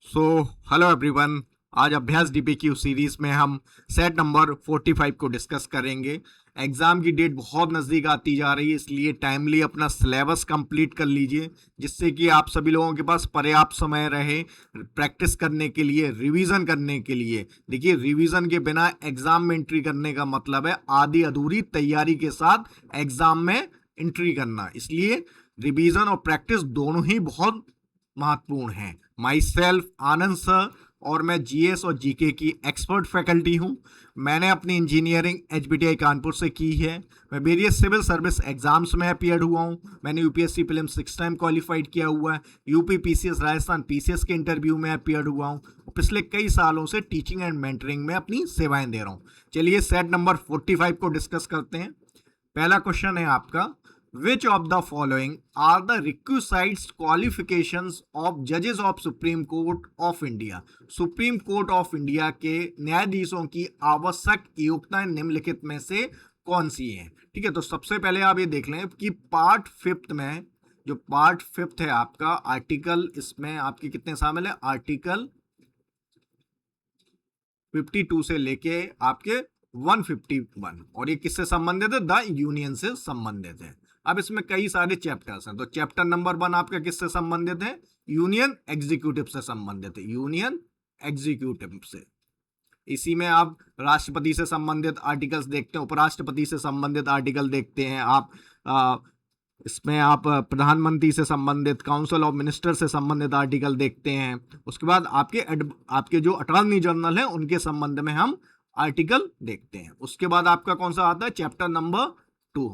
So hello everyone. आज अभ्यास DPQ series में हम सेट नंबर 45 को डिस्कस करेंगे। एग्जाम की डेट बहुत नज़दीक आती जा रही है, इसलिए टाइमली अपना सिलेबस कंप्लीट कर लीजिए, जिससे कि आप सभी लोगों के पास पर्याप्त समय रहे प्रैक्टिस करने के लिए, रिवीजन करने के लिए। देखिए, रिवीजन के बिना एग्जाम में एंट्री करने का मतलब है आधी अधूरी तैयारी के साथ एग्जाम में एंट्री करना, इसलिए रिवीजन और प्रैक्टिस दोनों ही बहुत महत्वपूर्ण है। माई सेल्फ आनंद सर और मैं जीएस और जीके की एक्सपर्ट फैकल्टी हूँ। मैंने अपनी इंजीनियरिंग एचबीटीआई कानपुर से की है। मैं वेरियस सिविल सर्विस एग्जाम्स में अपीयर हुआ हूँ। मैंने यूपीएससी प्रीलिम 6 टाइम क्वालिफाइड किया हुआ है। यूपी पीसीएस राजस्थान पीसीएस के इंटरव्यू में अपीयर हुआ हूँ। पिछले कई सालों से टीचिंग एंड मेंटरिंग में अपनी सेवाएं दे रहा हूँ। चलिए सेट नंबर 45 को डिस्कस करते हैं। पहला क्वेश्चन है आपका, Which of the following are the requisite qualifications of judges of Supreme Court of India? Supreme court of India के न्यायाधीशों की आवश्यक योग्यताएं निम्नलिखित में से कौन सी हैं? ठीक है, तो सबसे पहले आप ये देख लें कि पार्ट 5 में, जो पार्ट 5 है आपका आर्टिकल, इसमें आपके कितने शामिल है? आर्टिकल 52 से लेके आपके 151, और ये किससे संबंधित है? द यूनियन से संबंधित है। अब इसमें कई सारे चैप्टर्स हैं, तो चैप्टर नंबर 1 आपका किससे संबंधित है? यूनियन एग्जीक्यूटिव से संबंधित है, यूनियन एग्जीक्यूटिव से। इसी में आप राष्ट्रपति से संबंधित आर्टिकल्स देखते हैं, उपराष्ट्रपति से संबंधित आर्टिकल देखते हैं आप। इसमें आप प्रधानमंत्री से संबंधित, काउंसिल ऑफ मिनिस्टर से संबंधित आर्टिकल देखते हैं। उसके बाद आपके जो अटॉर्नी जनरल हैं उनके संबंध में हम आर्टिकल देखते हैं। उसके बाद आपका कौन सा आता है? Chapter number 2।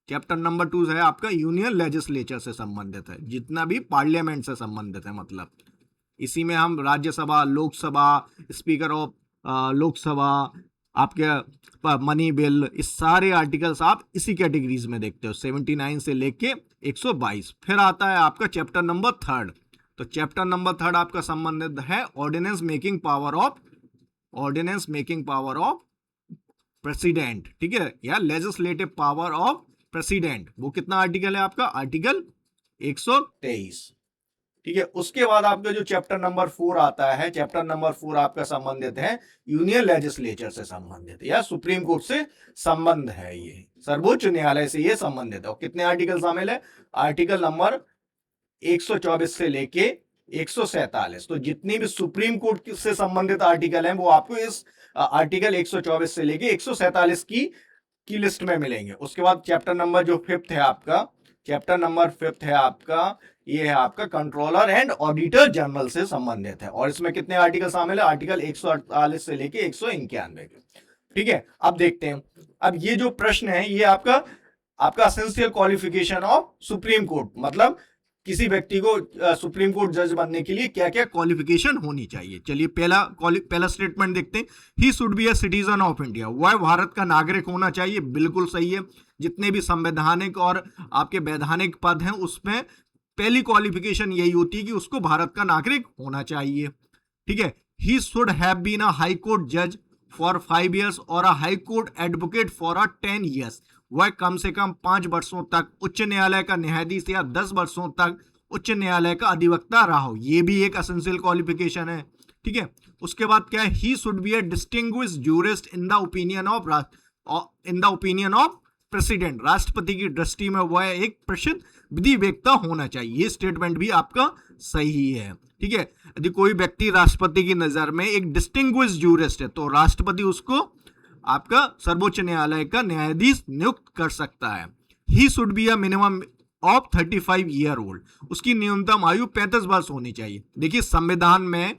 चैप्टर नंबर 2 है आपका यूनियन लेजिस्लेचर से संबंधित है, जितना भी पार्लियामेंट से संबंधित है। मतलब इसी में हम राज्यसभा, लोकसभा, स्पीकर ऑफ लोकसभा, आपके मनी बिल, इस सारे आर्टिकल्स आप इसी कैटेगरीज में देखते हो, 79 से लेके 122। फिर आता है आपका चैप्टर नंबर 3। तो चैप्टर नंबर 3 आपका संबंधित है ordinance making power of president, ठीक है, या लेजिस्लेटिव पावर ऑफ प्रेसिडेंट। वो कितना आर्टिकल है आपका? आर्टिकल 123, ठीक है। उसके बाद आपका जो चैप्टर नंबर 4 आता है, चैप्टर नंबर 4 आपका संबंधित है यूनियन लेजिस्लेचर से संबंधित, या सुप्रीम कोर्ट से संबंध है, ये सर्वोच्च न्यायालय से ये संबंधित है। और कितने आर्टिकल शामिल है? आर्टिकल नंबर 124 से लेके 147। तो जितनी भी सुप्रीम कोर्ट से संबंधित आर्टिकल हैं वो आपको इस आर्टिकल 124 से लेके 147 की लिस्ट में मिलेंगे। उसके बाद चैप्टर नंबर जो 5 है आपका, चैप्टर नंबर 5 है आपका, ये है आपका कंट्रोलर एंड ऑडिटर जनरल से संबंधित है। और इसमें कितने आर्टिकल शामिल है? आर्टिकल 148 से लेके 191, ठीक है। अब देखते हैं, अब ये जो प्रश्न है ये आपका essential qualification of supreme court, मतलब किसी व्यक्ति को सुप्रीम कोर्ट जज बनने के लिए क्या क्या क्वालिफिकेशन होनी चाहिए। चलिए पहला स्टेटमेंट देखते हैं। He should be a citizen of India, वह भारत का नागरिक होना चाहिए। बिल्कुल सही है। जितने भी संवैधानिक और आपके वैधानिक पद हैं उसमें पहली क्वालिफिकेशन यही होती है कि उसको भारत का नागरिक होना चाहिए, ठीक है। He should have been a high court जज फॉर 5 years और a high court advocate for a 10 years। वह कम से कम 5 वर्षों तक उच्च न्यायालय का न्यायाधीश या 10 वर्षों तक उच्च न्यायालय का अधिवक्ता रहा हो, ये भी एक एसेंशियल क्वालिफिकेशन है, ठीक है। उसके बाद क्या है? He should be a distinguished jurist in the opinion of president, राष्ट्रपति की दृष्टि में वह एक प्रसिद्ध विधि वेत्ता होना चाहिए। ये स्टेटमेंट भी आपका सही है, ठीक है। यदि कोई व्यक्ति राष्ट्रपति की नजर में एक डिस्टिंग्विश्ड ज्यूरिस्ट है तो राष्ट्रपति उसको आपका सर्वोच्च न्यायालय का न्यायाधीश नियुक्त कर सकता है। He should be a minimum of 35 year old, उसकी न्यूनतम आयु 35 वर्ष होनी चाहिए। देखिए, संविधान में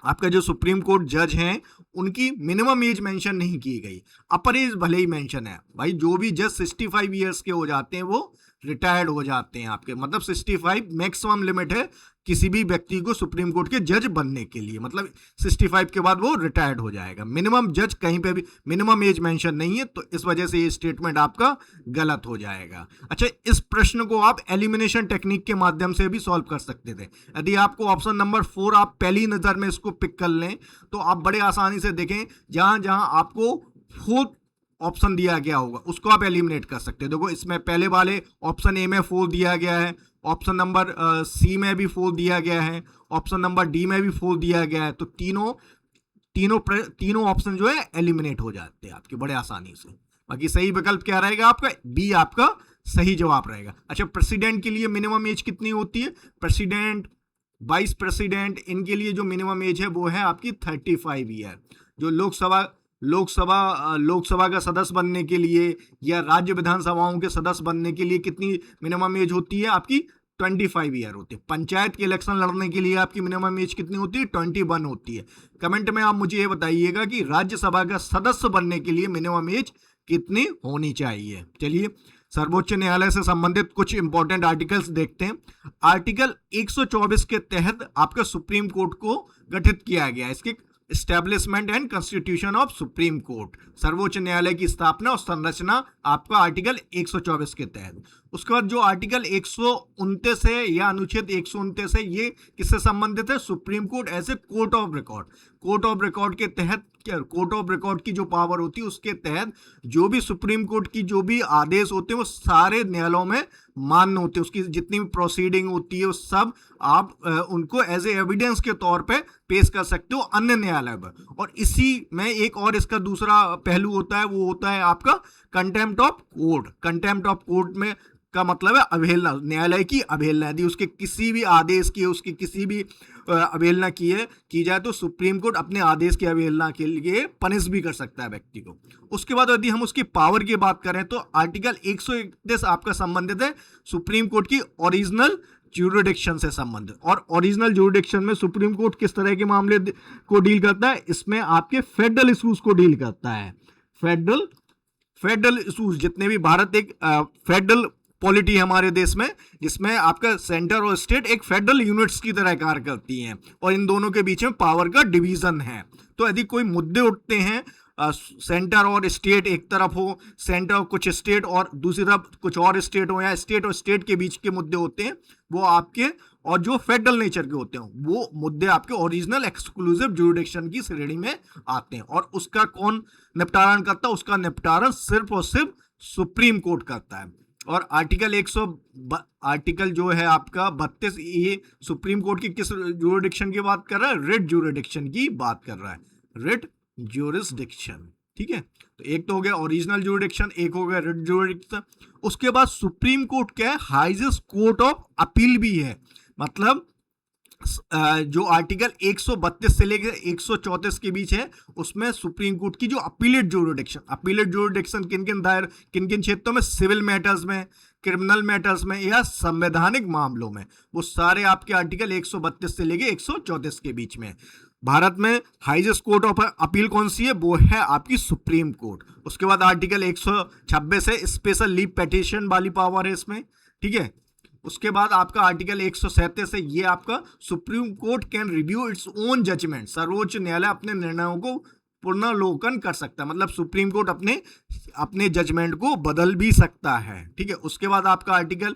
आपका जो सुप्रीम कोर्ट जज हैं उनकी मिनिमम एज मेंशन नहीं की गई, अपर एज भले ही मेंशन है। भाई, जो भी जज 65 ईयर्स के हो जाते हैं वो रिटायर्ड हो जाते हैं आपके, मतलब 65 मैक्सिमम लिमिट है किसी भी व्यक्ति को सुप्रीम कोर्ट के जज बनने के लिए, मतलब 65 के बाद वो रिटायर्ड हो जाएगा। मिनिमम जज कहीं पे भी मिनिमम एज मेंशन नहीं है, तो इस वजह से ये स्टेटमेंट आपका गलत हो जाएगा। अच्छा, इस प्रश्न को आप एलिमिनेशन टेक्निक के माध्यम से भी सॉल्व कर सकते थे। यदि आपको ऑप्शन नंबर 4 आप पहली नजर में इसको पिक कर लें तो आप बड़े आसानी से देखें, जहां जहां आपको 4th ऑप्शन दिया गया होगा उसको आप एलिमिनेट कर सकते हैं। देखो, इसमें पहले वाले ऑप्शन ए में 4 दिया गया है, ऑप्शन नंबर सी में भी 4 दिया गया है, ऑप्शन नंबर डी में भी 4 दिया गया है। तो तीनों ऑप्शन जो है एलिमिनेट हो जाते हैं आपके बड़े आसानी से। बाकी सही विकल्प क्या रहेगा आपका? बी आपका सही जवाब रहेगा। अच्छा, प्रेसिडेंट के लिए मिनिमम एज कितनी होती है? प्रेसिडेंट, वाइस प्रेसिडेंट, इनके लिए जो मिनिमम एज है वो है आपकी 35 ईयर। जो लोकसभा का सदस्य बनने के लिए या राज्य विधानसभाओं के सदस्य बनने के लिए कितनी मिनिमम एज होती है आपकी? 25 ईयर होती है। पंचायत के इलेक्शन लड़ने के लिए आपकी मिनिमम एज कितनी होती है? 21 होती है। कमेंट में आप मुझे ये बताइएगा कि राज्यसभा का सदस्य बनने के लिए मिनिमम एज कितनी होनी चाहिए। चलिए सर्वोच्च न्यायालय से संबंधित कुछ इंपॉर्टेंट आर्टिकल्स देखते हैं। आर्टिकल 124 के तहत आपका सुप्रीम कोर्ट को गठित किया गया। इसके establishment and constitution of supreme court, सर्वोच्च न्यायालय की स्थापना और संरचना आपका आर्टिकल 124 के तहत। उसके बाद जो आर्टिकल 129 है या अनुच्छेद 129 है, ये किससे संबंधित है? Supreme court as a court of record. Court of record के तहत कोर्ट ऑफ रिकॉर्ड की जो पावर होती है उसके तहत जो भी सुप्रीम कोर्ट की जो भी आदेश होते हैं वो सारे न्यायालयों में मान्य होते हैं। उसकी जितनी भी प्रोसीडिंग होती है वो सब आप उनको एज ए एविडेंस के तौर पे पेश कर सकते हो अन्य न्यायालय पर। और इसी में एक और इसका दूसरा पहलू होता है, वो होता है आपका contempt of court. Contempt of court में का मतलब है अवहेलना, न्यायालय की अवहेलना। यदि उसके किसी भी आदेश की, उसकी किसी भी अवहेलना की जाए तो सुप्रीम कोर्ट अपने आदेश की अवहेलना के लिए पनिश भी कर सकता है व्यक्ति को। उसके बाद यदि हम उसकी पावर की बात करें तो आर्टिकल 131 आपका संबंधित है सुप्रीम कोर्ट की ओरिजिनल ज्यूरिडिक्शन से संबंधित। और ओरिजिनल ज्यूरिडिक्शन में सुप्रीम कोर्ट किस तरह के मामले को डील करता है? इसमें आपके फेडरल इश्यूज को डील करता है। फेडरल इश्यूज, जितने भी भारत एक फेडरल पॉलिटी है हमारे देश में, जिसमें आपका सेंटर और स्टेट एक फेडरल यूनिट्स की तरह कार्य करती हैं और इन दोनों के बीच में पावर का डिवीजन है। तो यदि कोई मुद्दे उठते हैं, सेंटर और स्टेट एक तरफ हो, सेंटर और कुछ स्टेट और दूसरी तरफ कुछ और स्टेट हो, या स्टेट और स्टेट के बीच के मुद्दे होते हैं, वो आपके और जो फेडरल नेचर के होते हैं वो मुद्दे आपके ओरिजिनल एक्सक्लूसिव ज्यूरिडिक्शन की श्रेणी में आते हैं। और उसका कौन निपटारण करता है? उसका निपटारण सिर्फ और सिर्फ सुप्रीम कोर्ट करता है। और आर्टिकल जो है आपका 32, ये सुप्रीम कोर्ट की किस ज्यूरिडिक्शन की बात कर रहा है? रिट ज्यूरिडिक्शन की बात कर रहा है, रिट ज्यूरिसडिक्शन। ठीक है, तो एक तो हो गया ओरिजिनल ज्यूरिडिक्शन, एक हो गया रिट ज्यूरिडिक्शन। उसके बाद सुप्रीम कोर्ट क्या है? हाईएस्ट कोर्ट ऑफ अपील भी है। मतलब जो आर्टिकल 132 से लेकर 134 के बीच है उसमें सुप्रीम कोर्ट की जो अपीलेट ज्यूरिडिक्शन किन किन क्षेत्रों में? सिविल मैटर्स में, क्रिमिनल मैटर्स में या संवैधानिक मामलों में, वो सारे आपके आर्टिकल 132 से लेकर 134 के बीच में। भारत में हाईएस्ट कोर्ट ऑफ अपील कौन सी है? वो है आपकी सुप्रीम कोर्ट। उसके बाद आर्टिकल 126 है, स्पेशल लीव पिटीशन वाली पावर है इसमें। ठीक है, उसके बाद आपका आर्टिकल 137 है, ये आपका supreme court can review its own judgement. सर्वोच्च न्यायालय अपने निर्णयों को पुनर्लोकन कर सकता है, मतलब सुप्रीम कोर्ट अपने जजमेंट को बदल भी सकता है। ठीक है, उसके बाद आपका आर्टिकल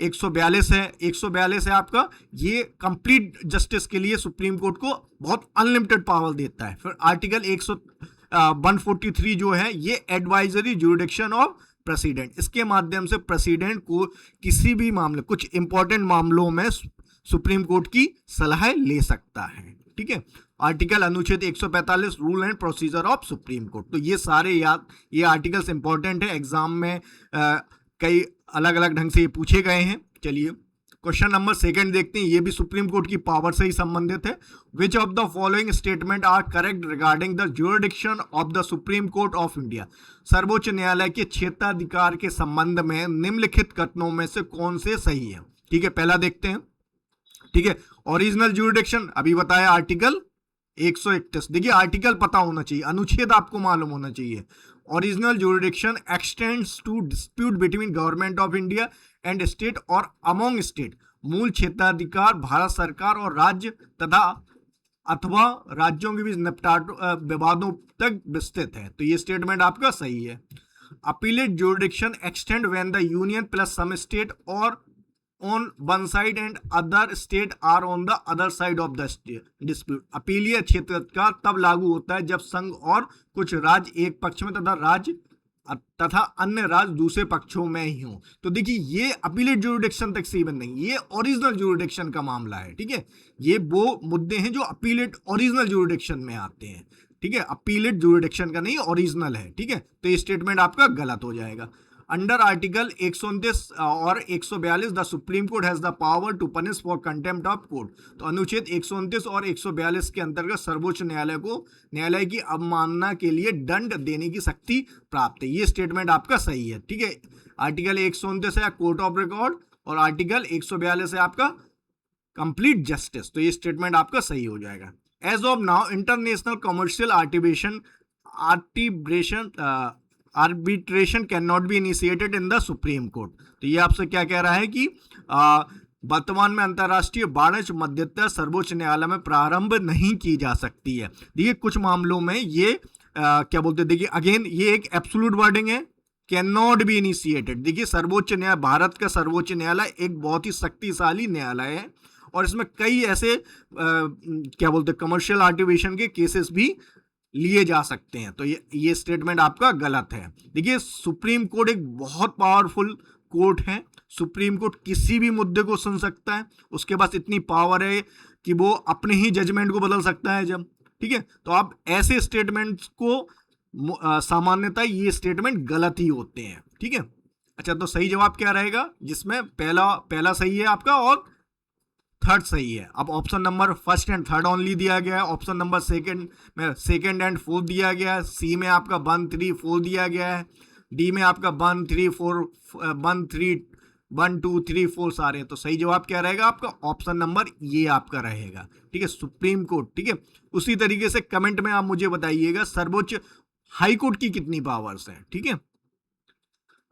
142 है। 142 है आपका, ये कंप्लीट जस्टिस के लिए सुप्रीम कोर्ट को बहुत अनलिमिटेड पावर देता है। फिर आर्टिकल 143 जो है, ये एडवाइजरी ज्यूरिडिक्शन ऑफ प्रेसिडेंट। इसके माध्यम से प्रेसिडेंट को किसी भी मामले, कुछ इंपॉर्टेंट मामलों में सुप्रीम कोर्ट की सलाह ले सकता है। ठीक है, आर्टिकल अनुच्छेद 145 rule and procedure of supreme court. तो ये सारे ये आर्टिकल्स इंपॉर्टेंट है, एग्जाम में कई अलग अलग ढंग से ये पूछे गए हैं। चलिए क्वेश्चन नंबर 2 देखते हैं, ये भी सुप्रीम कोर्ट की पावर से ही संबंधित है। Which of the following statement are correct regarding the jurisdiction of the supreme court of India? सर्वोच्च न्यायालय के क्षेत्राधिकार के संबंध में निम्नलिखित कथनों में से कौन से सही है? ठीक है, पहला देखते हैं। ठीक है, ओरिजिनल ज्यूरिडिक्शन अभी बताया आर्टिकल 131। देखिए आर्टिकल पता होना चाहिए, अनुच्छेद आपको मालूम होना चाहिए। Original jurisdiction extends to dispute between government of India and state और अमोंग स्टेट। मूल क्षेत्राधिकार भारत सरकार और राज्य तथा अथवा राज्यों के बीच विवादों तक विस्तृत है। तो ये स्टेटमेंट आपका सही है। Appellate jurisdiction extend when the union plus some state और on one side and other state are on the other side of the dispute। अपीलीय क्षेत्राधिकार तब लागू होता है जब संघ और कुछ राज्य एक पक्ष में तथा राज्य तथा अन्य राज्य दूसरे पक्षों में ही हो। तो देखिए ये अपीलेट ज्यूरिडिक्शन तक सीमित नहीं, ये ओरिजिनल ज्यूरिडिक्शन का मामला है, ठीक है। ये वो मुद्दे हैं जो अपीलेट ओरिजिनल ज्यूरिडिक्शन में आते हैं, ठीक है। अपीलेट ज्यूरिडिक्शन का नहीं, ओरिजिनल है, ठीक है। तो ये स्टेटमेंट आपका गलत हो जाएगा। अंडर आर्टिकल 129 और 142 the supreme court has the power to punish for contempt of court. तो अनुच्छेद 129 और 142 के अंतर्गत सर्वोच्च न्यायालय को न्यायालय की अवमानना के लिए दंड देने की शक्ति प्राप्त है। ये स्टेटमेंट आपका सही है, ठीक है। आर्टिकल 129 है कोर्ट ऑफ रिकॉर्ड और आर्टिकल 142 है आपका कंप्लीट जस्टिस। तो ये स्टेटमेंट आपका सही हो जाएगा। As of now international commercial arbitration can not be initiated in the supreme court. तो ये आपसे क्या कह रहा है कि वर्तमान में अंतर्राष्ट्रीय वाणिज्य मध्यस्थता सर्वोच्च न्यायालय में प्रारंभ नहीं की जा सकती है। देखिए कुछ मामलों में ये क्या बोलते हैं, देखिए अगेन ये एक एब्सोल्यूट वर्डिंग है, कैन नॉट बी इनिशिएटेड। देखिए सर्वोच्च न्यायालय, भारत का सर्वोच्च न्यायालय एक बहुत ही शक्तिशाली न्यायालय है और इसमें कई ऐसे क्या बोलते हैं कमर्शियल आर्बिट्रेशन के केसेस भी लिए जा सकते हैं। तो ये स्टेटमेंट आपका गलत है। देखिए सुप्रीम कोर्ट एक बहुत पावरफुल कोर्ट है। सुप्रीम कोर्ट किसी भी मुद्दे को सुन सकता है, उसके पास इतनी पावर है कि वो अपने ही जजमेंट को बदल सकता है जब, ठीक है। तो आप ऐसे स्टेटमेंट्स को सामान्यतः ये स्टेटमेंट गलत ही होते हैं, ठीक है। अच्छा तो सही जवाब क्या रहेगा, जिसमें पहला सही है आपका और थर्ड सही है। अब option number first and third only दिया गया है, ऑप्शन नंबर सेकंड में सेकंड एंड फोर्थ दिया गया है, सी में आपका 1 3 4 दिया गया है, डी में आपका 1 3 4 1 3 1 2 3 4 सारे। तो सही जवाब क्या रहेगा आपका, ऑप्शन नंबर ये आपका रहेगा, ठीक है, सुप्रीम कोर्ट, ठीक है। उसी तरीके से कमेंट में आप मुझे बताइएगा सर्वोच्च हाई कोर्ट की कितनी पावर्स हैं, ठीक है।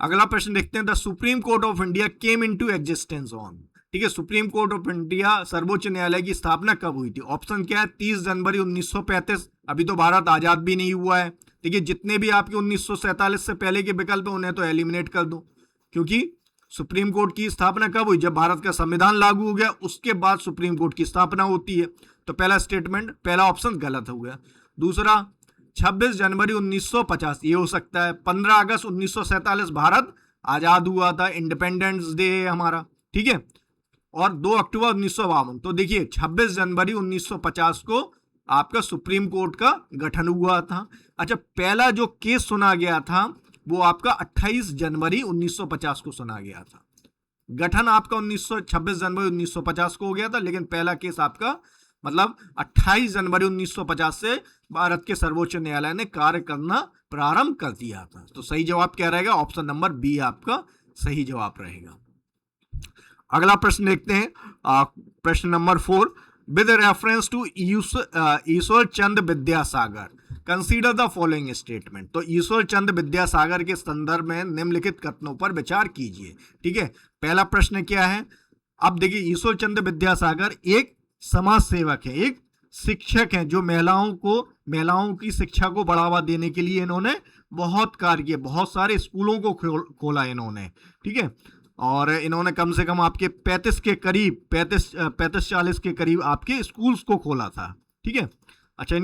अगला प्रश्न देखते हैं, the supreme court of India came into existence on, ठीक है। सुप्रीम कोर्ट ऑफ इंडिया सर्वोच्च न्यायालय की स्थापना कब हुई थी? ऑप्शन क्या है, 30 जनवरी 1935। अभी तो भारत आजाद भी नहीं हुआ है। देखिए जितने भी आपके 1947 से पहले के विकल्प है उन्हें तो एलिमिनेट कर दो, क्योंकि सुप्रीम कोर्ट की स्थापना कब हुई, जब भारत का संविधान लागू हो गया उसके बाद सुप्रीम कोर्ट की स्थापना होती है। तो पहला स्टेटमेंट, पहला ऑप्शन गलत हो गया। दूसरा 26 जनवरी 1950 ये हो सकता है। 15 अगस्त 1947 भारत आजाद हुआ था, इंडिपेंडेंस डे है हमारा, ठीक है। और 2 अक्टूबर 1952। तो देखिए 26 जनवरी 1950 को आपका सुप्रीम कोर्ट का गठन हुआ था। अच्छा पहला जो केस सुना गया था वो आपका 28 जनवरी 1950 को सुना गया था। गठन आपका 26 जनवरी 1950 को हो गया था, लेकिन पहला केस आपका मतलब 28 जनवरी 1950 से भारत के सर्वोच्च न्यायालय ने कार्य करना प्रारंभ कर दिया था। तो सही जवाब क्या रहेगा, ऑप्शन नंबर बी आपका सही जवाब रहेगा। अगला प्रश्न देखते हैं, प्रश्न number 4, with reference to Ishwar Chand Vidyasagar consider the following statement. तो ईश्वर चंद विद्यासागर के संदर्भ में निम्नलिखित कथनों पर विचार कीजिए, ठीक है। पहला प्रश्न क्या है, अब देखिए ईश्वर चंद विद्यासागर एक समाज सेवक है, एक शिक्षक है, जो महिलाओं की शिक्षा को बढ़ावा देने के लिए इन्होंने बहुत कार्य किए, बहुत सारे स्कूलों को खोला इन्होंने, ठीक है। और इन्होंने कम से कम आपके 35 के करीब 35-40 के करीब आपके स्कूल्स को खोला था, ठीक है। अच्छा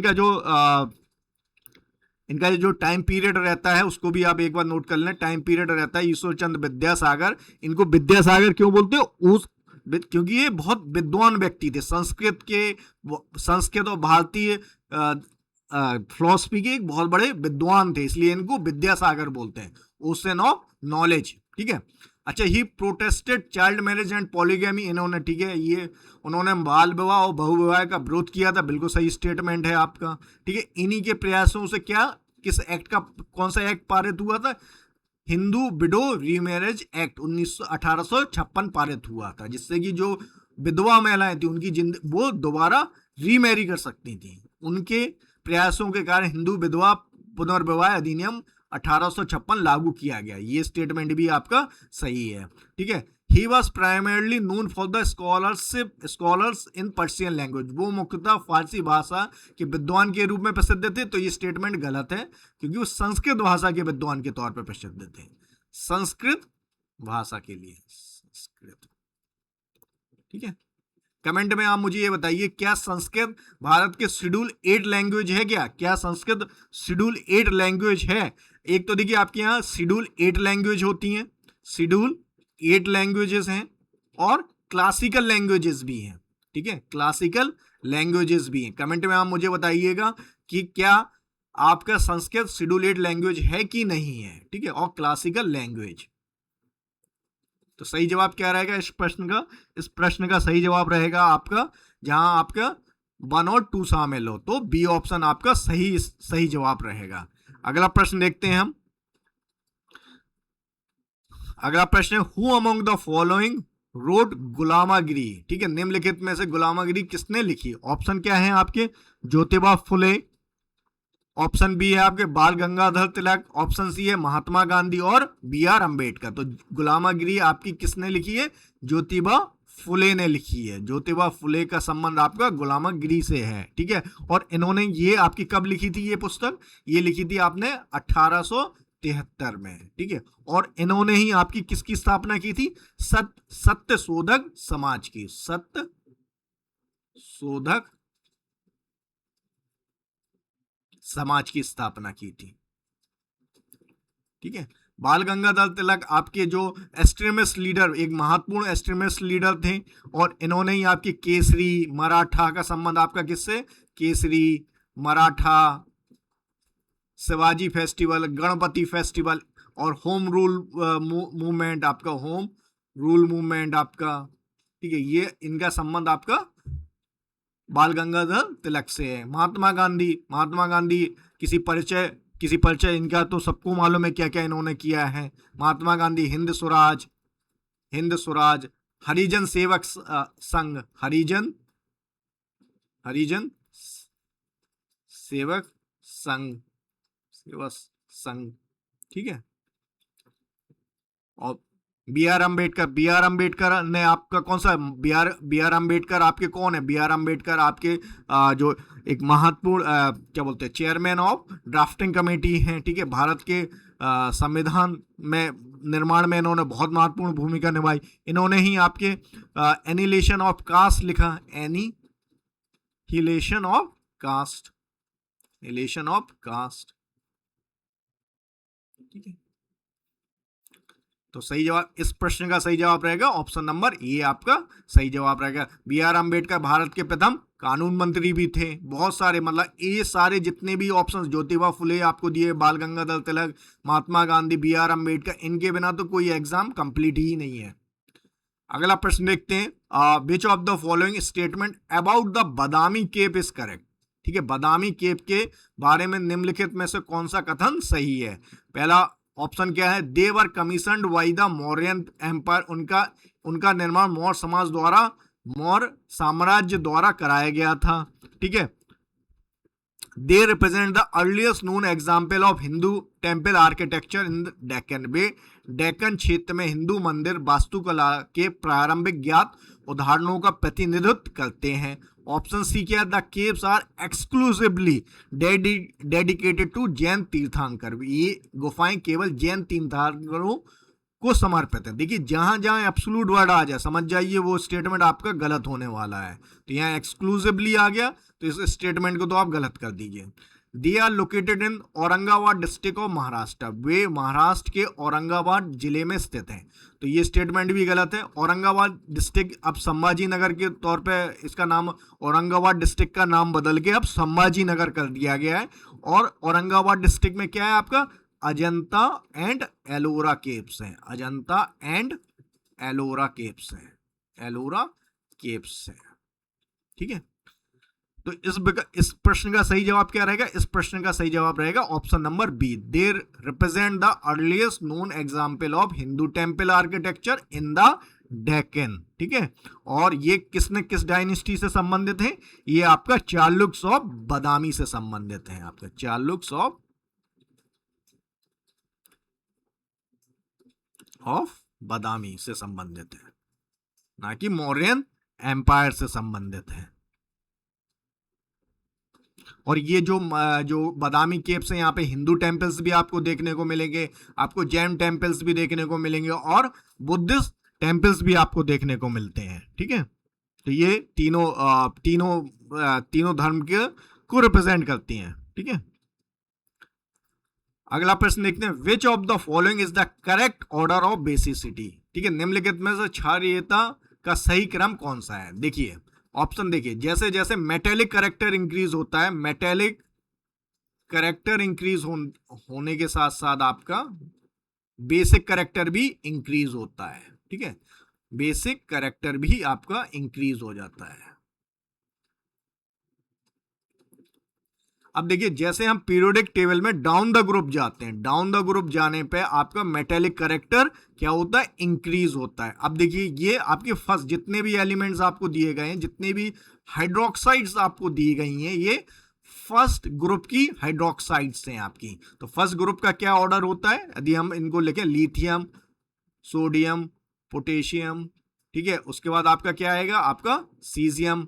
इनका जो टाइम पीरियड रहता है उसको भी आप एक बार नोट कर लें। टाइम पीरियड रहता है ईश्वर चंद विद्यासागर, इनको विद्यासागर क्यों बोलते हो, क्योंकि ये बहुत विद्वान व्यक्ति थे, संस्कृत और भारतीय फिलॉसफी के एक बहुत बड़े विद्वान थे, इसलिए इनको विद्यासागर बोलते हैं, ओशन ऑफ नॉलेज, ठीक है। अच्छा ही protested child marriage and polygamy, इन्होंने, ठीक है, ये उन्होंने बाल विवाह और बहुविवाह का विरोध किया था, बिल्कुल सही स्टेटमेंट है आपका, ठीक है। इन्हीं के प्रयासों से किस एक्ट का, कौन सा एक्ट पारित हुआ था, हिंदू विडो रीमैरिज एक्ट 1856 पारित हुआ था, जिससे कि जो विधवा महिलाएं थी उनकी वो दोबारा रीमैरी कर सकती थी। उनके प्रयासों के कारण हिंदू विधवा पुनर्विवाह अधिनियम 1856 लागू किया गया। ये स्टेटमेंट भी आपका सही है, ठीक है। He was primarily known for the scholars in Persian language, वो मुख्यतः फारसी भाषा के विद्वान के रूप में प्रसिद्ध थे। तो ये स्टेटमेंट गलत है, क्योंकि वो संस्कृत भाषा के विद्वान के तौर पर प्रसिद्ध थे, संस्कृत भाषा के लिए, संस्कृत, ठीक है। कमेंट में आप मुझे ये बताइए, क्या संस्कृत भारत के शेड्यूल 8 लैंग्वेज है? क्या संस्कृत शेड्यूल 8 लैंग्वेज है? एक तो देखिए आपके यहाँ शेड्यूल 8 लैंग्वेज होती हैं, शेड्यूल 8 लैंग्वेजेस हैं, और क्लासिकल लैंग्वेजेस भी हैं। ठीक है, क्लासिकल लैंग्वेजेस भी हैं। कमेंट में आप मुझे बताइएगा कि क्या आपका संस्कृत शेड्यूल 8 लैंग्वेज है कि नहीं है। ठीक है, और क्लासिकल लैंग्वेज। तो सही जवाब क्या रहेगा इस प्रश्न का? इस प्रश्न का सही जवाब रहेगा आपका, जहां आपका 1 और 2 शामिल हो, तो बी ऑप्शन आपका सही जवाब रहेगा। अगला प्रश्न देखते हैं हम। अगला प्रश्न है, who among the following wrote Gulamgiri? ठीक है, निम्नलिखित में से गुलामागिरी किसने लिखी? ऑप्शन क्या है आपके? ज्योतिबा फुले, ऑप्शन बी है आपके बाल गंगाधर तिलक, ऑप्शन सी है महात्मा गांधी, और बी आर अम्बेडकर। तो गुलामागिरी आपकी किसने लिखी है? ज्योतिबा फुले ने लिखी है। ज्योतिबा फुले का संबंध आपका गुलामागिरी से है। ठीक है, और इन्होंने ये आपकी कब लिखी थी ये पुस्तक? ये लिखी थी आपने 1873 में। ठीक है, और इन्होंने ही आपकी किसकी स्थापना की थी? सत्य शोधक समाज की, सत्य शोधक समाज की स्थापना की थी। ठीक है, बाल गंगाधर तिलक आपके जो एक्सट्रीमिस्ट लीडर, एक महत्वपूर्ण एक्सट्रीमिस्ट लीडर थे, और इन्होंने ही आपकी केसरी मराठा का संबंध आपका किससे? केसरी मराठा, शिवाजी फेस्टिवल, गणपति फेस्टिवल, और होम रूल मूवमेंट आपका, होम रूल मूवमेंट आपका। ठीक है, ये इनका संबंध आपका बाल गंगाधर तिलक से है। महात्मा गांधी किसी परिचय इनका तो सबको मालूम है क्या क्या इन्होंने किया है। महात्मा गांधी हिंद स्वराज, हरिजन सेवक संघ, हरिजन सेवक संघ। ठीक है, और बी आर अम्बेडकर ने आपका कौन सा? बी आर अम्बेडकर आपके कौन है? बी आर अम्बेडकर आपके जो एक महत्वपूर्ण क्या बोलते हैं, चेयरमैन ऑफ ड्राफ्टिंग कमेटी हैं। ठीक है, भारत के संविधान में निर्माण में इन्होंने बहुत महत्वपूर्ण भूमिका निभाई। इन्होंने ही आपके एनिहिलेशन ऑफ कास्ट लिखा, एनिहिलेशन ऑफ कास्ट। ठीक है, तो सही जवाब, इस प्रश्न का सही जवाब रहेगा ऑप्शन नंबर ए आपका सही जवाब रहेगा। बी आर अम्बेडकर भारत के प्रथम कानून मंत्री भी थे। बहुत सारे, मतलब ये सारे जितने भी ऑप्शन, ज्योतिबा फुले आपको दिए, बाल गंगाधर तिलक, महात्मा गांधी, बी आर अम्बेडकर, इनके बिना तो कोई एग्जाम कंप्लीट ही नहीं है। अगला प्रश्न देखते हैं, which of the following statement about the Badami cave is correct? ठीक है, बादामी केप के बारे में निम्नलिखित में से कौन सा कथन सही है? पहला ऑप्शन क्या है? They were commissioned by the Mauryan empire, उनका निर्माण मौर्य साम्राज्य द्वारा कराया गया था। ठीक है, they represent the earliest known example of Hindu temple architecture in Deccan. वे डेक्कन क्षेत्र में हिंदू मंदिर वास्तुकला के प्रारंभिक ज्ञात उदाहरणों का प्रतिनिधित्व करते हैं। ऑप्शन सी क्या? The caves are exclusively dedicated to Jain Tirthankar. ये गुफाएं केवल जैन तीर्थंकरों को समर्पित है। देखिए, जहां जहां एब्सोल्यूट वर्ड आ जाए समझ जाइए वो स्टेटमेंट आपका गलत होने वाला है। तो यहाँ एक्सक्लूसिवली आ गया तो इस स्टेटमेंट को तो आप गलत कर दीजिए। They are located in Aurangabad district of Maharashtra. वे महाराष्ट्र के औरंगाबाद जिले में स्थित हैं। तो ये स्टेटमेंट भी गलत है। औरंगाबाद डिस्ट्रिक्ट अब संभाजी नगर के तौर पे इसका नाम, औरंगाबाद डिस्ट्रिक्ट का नाम बदल के अब संभाजी नगर कर दिया गया है। और औरंगाबाद डिस्ट्रिक्ट में क्या है आपका? अजंता एंड एलोरा केव्स हैं। अजंता एंड एलोरा केव्स हैं। एलोरा केव्स हैं। ठीक है, तो इस प्रश्न का सही जवाब क्या रहेगा? इस प्रश्न का सही जवाब रहेगा option number B. They represent the earliest known example of Hindu temple architecture in the Deccan. ठीक है, और ये किस डायनेस्टी से संबंधित है? ये आपका चालुक्स ऑफ बादामी से संबंधित है। आपका चालुक्स ऑफ बादामी से संबंधित है, ना कि मौर्यन एम्पायर से संबंधित है। और ये जो बादामी केव्स हैं, यहाँ पे हिंदू टेम्पल्स भी आपको देखने को मिलेंगे, आपको जैन टेम्पल्स भी देखने को मिलेंगे, और बुद्धिस्ट टेम्पल्स भी आपको देखने को मिलते हैं। ठीक है, तो ये तीनों धर्म के को रिप्रेजेंट करती हैं, ठीक है। अगला प्रश्न देखते हैं, which of the following is the correct order of basicity, ठीक है, निम्नलिखित में से क्षारीयता का सही क्रम कौन सा है। देखिए ऑप्शन देखिए, जैसे जैसे मेटेलिक करेक्टर इंक्रीज होता है, मेटेलिक करेक्टर इंक्रीज होने के साथ साथ आपका बेसिक करेक्टर भी इंक्रीज होता है, ठीक है, बेसिक करेक्टर भी आपका इंक्रीज हो जाता है। अब देखिए जैसे हम पीरियोडिक टेबल में डाउन द ग्रुप जाते हैं, डाउन द ग्रुप जाने पे आपका मेटेलिक करेक्टर क्या होता है, इंक्रीज होता है। अब देखिए ये आपके फर्स्ट जितने भी एलिमेंट्स आपको दिए गए हैं, जितने भी हाइड्रोक्साइड्स आपको दी गई हैं, ये फर्स्ट ग्रुप की हाइड्रोक्साइड्स हैं आपकी। तो फर्स्ट ग्रुप का क्या ऑर्डर होता है, यदि हम इनको लिखें, लिथियम, सोडियम, पोटेशियम, ठीक है, उसके बाद आपका क्या आएगा, आपका सीजियम।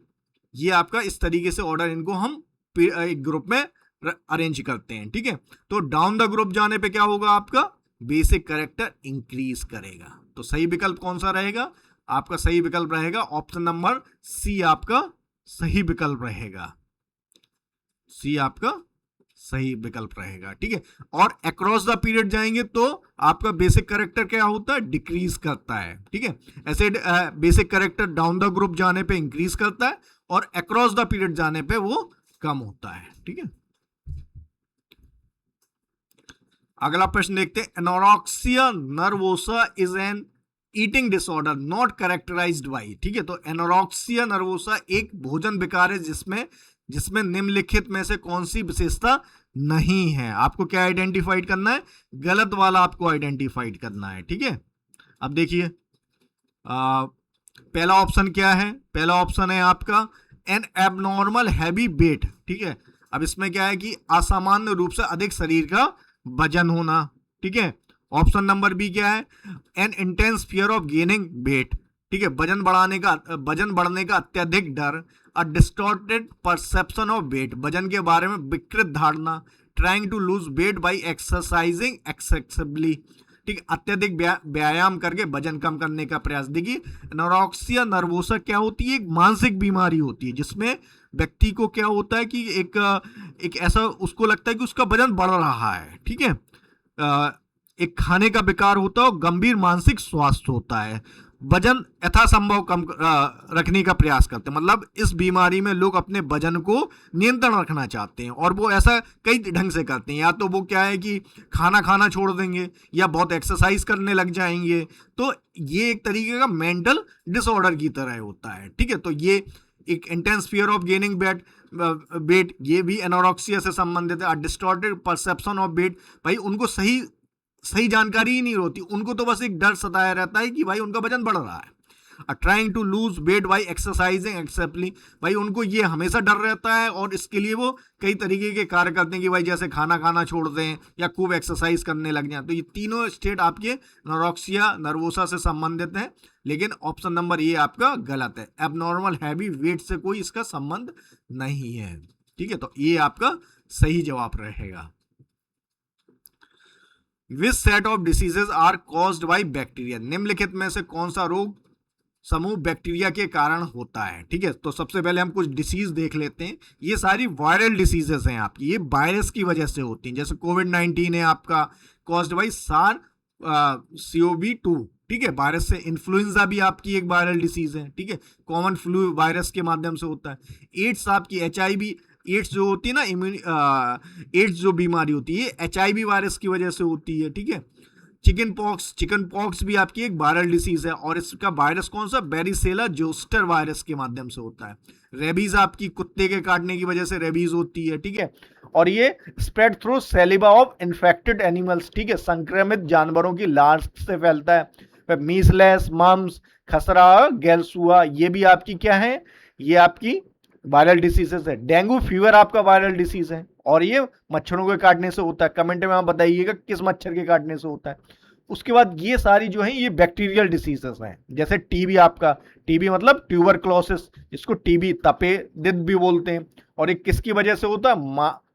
ये आपका इस तरीके से ऑर्डर इनको हम एक ग्रुप में अरेंज करते हैं, ठीक है। तो डाउन द ग्रुप जाने पे क्या होगा, आपका बेसिक करेक्टर इंक्रीज करेगा। तो सही विकल्प कौन सा रहेगा, आपका सही विकल्प रहेगा ऑप्शन नंबर सी, आपका सही विकल्प रहेगा, सी आपका सही विकल्प रहेगा, ठीक है। और अक्रॉस द पीरियड जाएंगे तो आपका बेसिक करेक्टर क्या होता है, डिक्रीज करता है, ठीक है। ऐसे basic character down the group जाने पे इंक्रीज करता है और अक्रॉस द पीरियड जाने पे वो कम होता है, ठीक है। अगला प्रश्न देखते हैं, anorexia nervosa is an eating disorder not characterised by, ठीक है। तो एनोरेक्सिया नर्वोसा एक भोजन विकार है जिसमें निम्नलिखित में से कौन सी विशेषता नहीं है। आपको क्या आइडेंटिफाइड करना है, गलत वाला आपको आइडेंटिफाइड करना है, ठीक है। अब देखिए पहला ऑप्शन क्या है, पहला ऑप्शन है आपका एन एबनॉर्मल हैवी वेट, ठीक है। अब इसमें क्या है कि असामान्य रूप से अधिक शरीर का वजन होना, ठीक है। ऑप्शन नंबर बी क्या है, an intense fear of gaining weight, ठीक है, वजन बढ़ने का अत्यधिक डर, a distorted perception of weight, वजन के बारे में विकृत धारणा, trying to lose weight by exercising excessively, ठीक, अत्यधिक व्यायाम करके वजन कम करने का प्रयास। देखिए एनोरेक्सिया नर्वोसा क्या होती है, एक मानसिक बीमारी होती है जिसमें व्यक्ति को क्या होता है कि एक ऐसा उसको लगता है कि उसका वजन बढ़ रहा है, ठीक है, एक खाने का विकार होता है और गंभीर मानसिक स्वास्थ्य होता है। वजन यथासंभव कम रखने का प्रयास करते हैं, मतलब इस बीमारी में लोग अपने वजन को नियंत्रण रखना चाहते हैं और वो ऐसा कई ढंग से करते हैं। या तो वो क्या है कि खाना छोड़ देंगे या बहुत एक्सरसाइज करने लग जाएंगे। तो ये एक तरीके का मेंटल डिसऑर्डर की तरह होता है, ठीक है। तो ये एक intense fear of gaining wait, ये भी एनोरेक्सिया से संबंधित है। डिस्टॉर्टेड परसेप्शन ऑफ वेट, भाई उनको सही जानकारी ही नहीं होती, उनको तो बस एक डर सताया रहता है कि भाई उनका वजन बढ़ रहा है। Trying to lose weight by exercising exactly, भाई उनको ये हमेशा डर रहता है और इसके लिए वो कई तरीके के कार्य करते हैं कि भाई जैसे खाना छोड़ दें या खूब एक्सरसाइज करने लग जाए। तो ये तीनों स्टेट आपके एनोरेक्सिया नर्वोसा से संबंधित हैं, लेकिन ऑप्शन नंबर ये आपका गलत है। एबनॉर्मल हैवी वेट से कोई इसका संबंध नहीं है, ठीक है। तो ये आपका सही जवाब रहेगा। Which set of diseases are caused by bacteria, निम्नलिखित में से कौन सा रोग समूह बैक्टीरिया के कारण होता है, ठीक है। तो सबसे पहले हम कुछ डिसीज देख लेते हैं। ये सारी वायरल डिसीजेस हैं आपकी, ये वायरस की वजह से होती हैं। जैसे कोविड-19 है आपका कॉज्ड बाई SARS-CoV-2, ठीक है, वायरस से। इन्फ्लुएंजा भी आपकी एक वायरल डिसीज है, ठीक है, कॉमन फ्लू वायरस के माध्यम से होता है। एड्स आपकी HIV, एड्स जो होती है ना, एड्स जो बीमारी होती है HIV वायरस की वजह से होती है, ठीक है। चिकन पॉक्स भी आपकी एक वायरल डिसीज है और इसका वायरस कौन सा, वेरिसेला जोस्टर वायरस के माध्यम से होता है। रेबीज आपकी कुत्ते के काटने की वजह से रेबीज होती है, ठीक है, और ये spread through saliva of infected animals, ठीक है, संक्रमित जानवरों की लार्स से फैलता है। मीसलेस, मम्स, खसरा, गैलसुआ, ये भी आपकी क्या है, ये आपकी वायरल डिसीजेस है। डेंगू फीवर आपका वायरल डिसीज है और ये मच्छरों के काटने से होता है। कमेंट में आप बताइएगा किस मच्छर के काटने से होता है। उसके बाद ये सारी जो है ये बैक्टीरियल डिसीजेस हैं। जैसे टीबी आपका, टीबी मतलब ट्यूबरक्लोसिस, जिसको टीबी तपेदिक भी बोलते हैं, और ये किसकी वजह से होता है,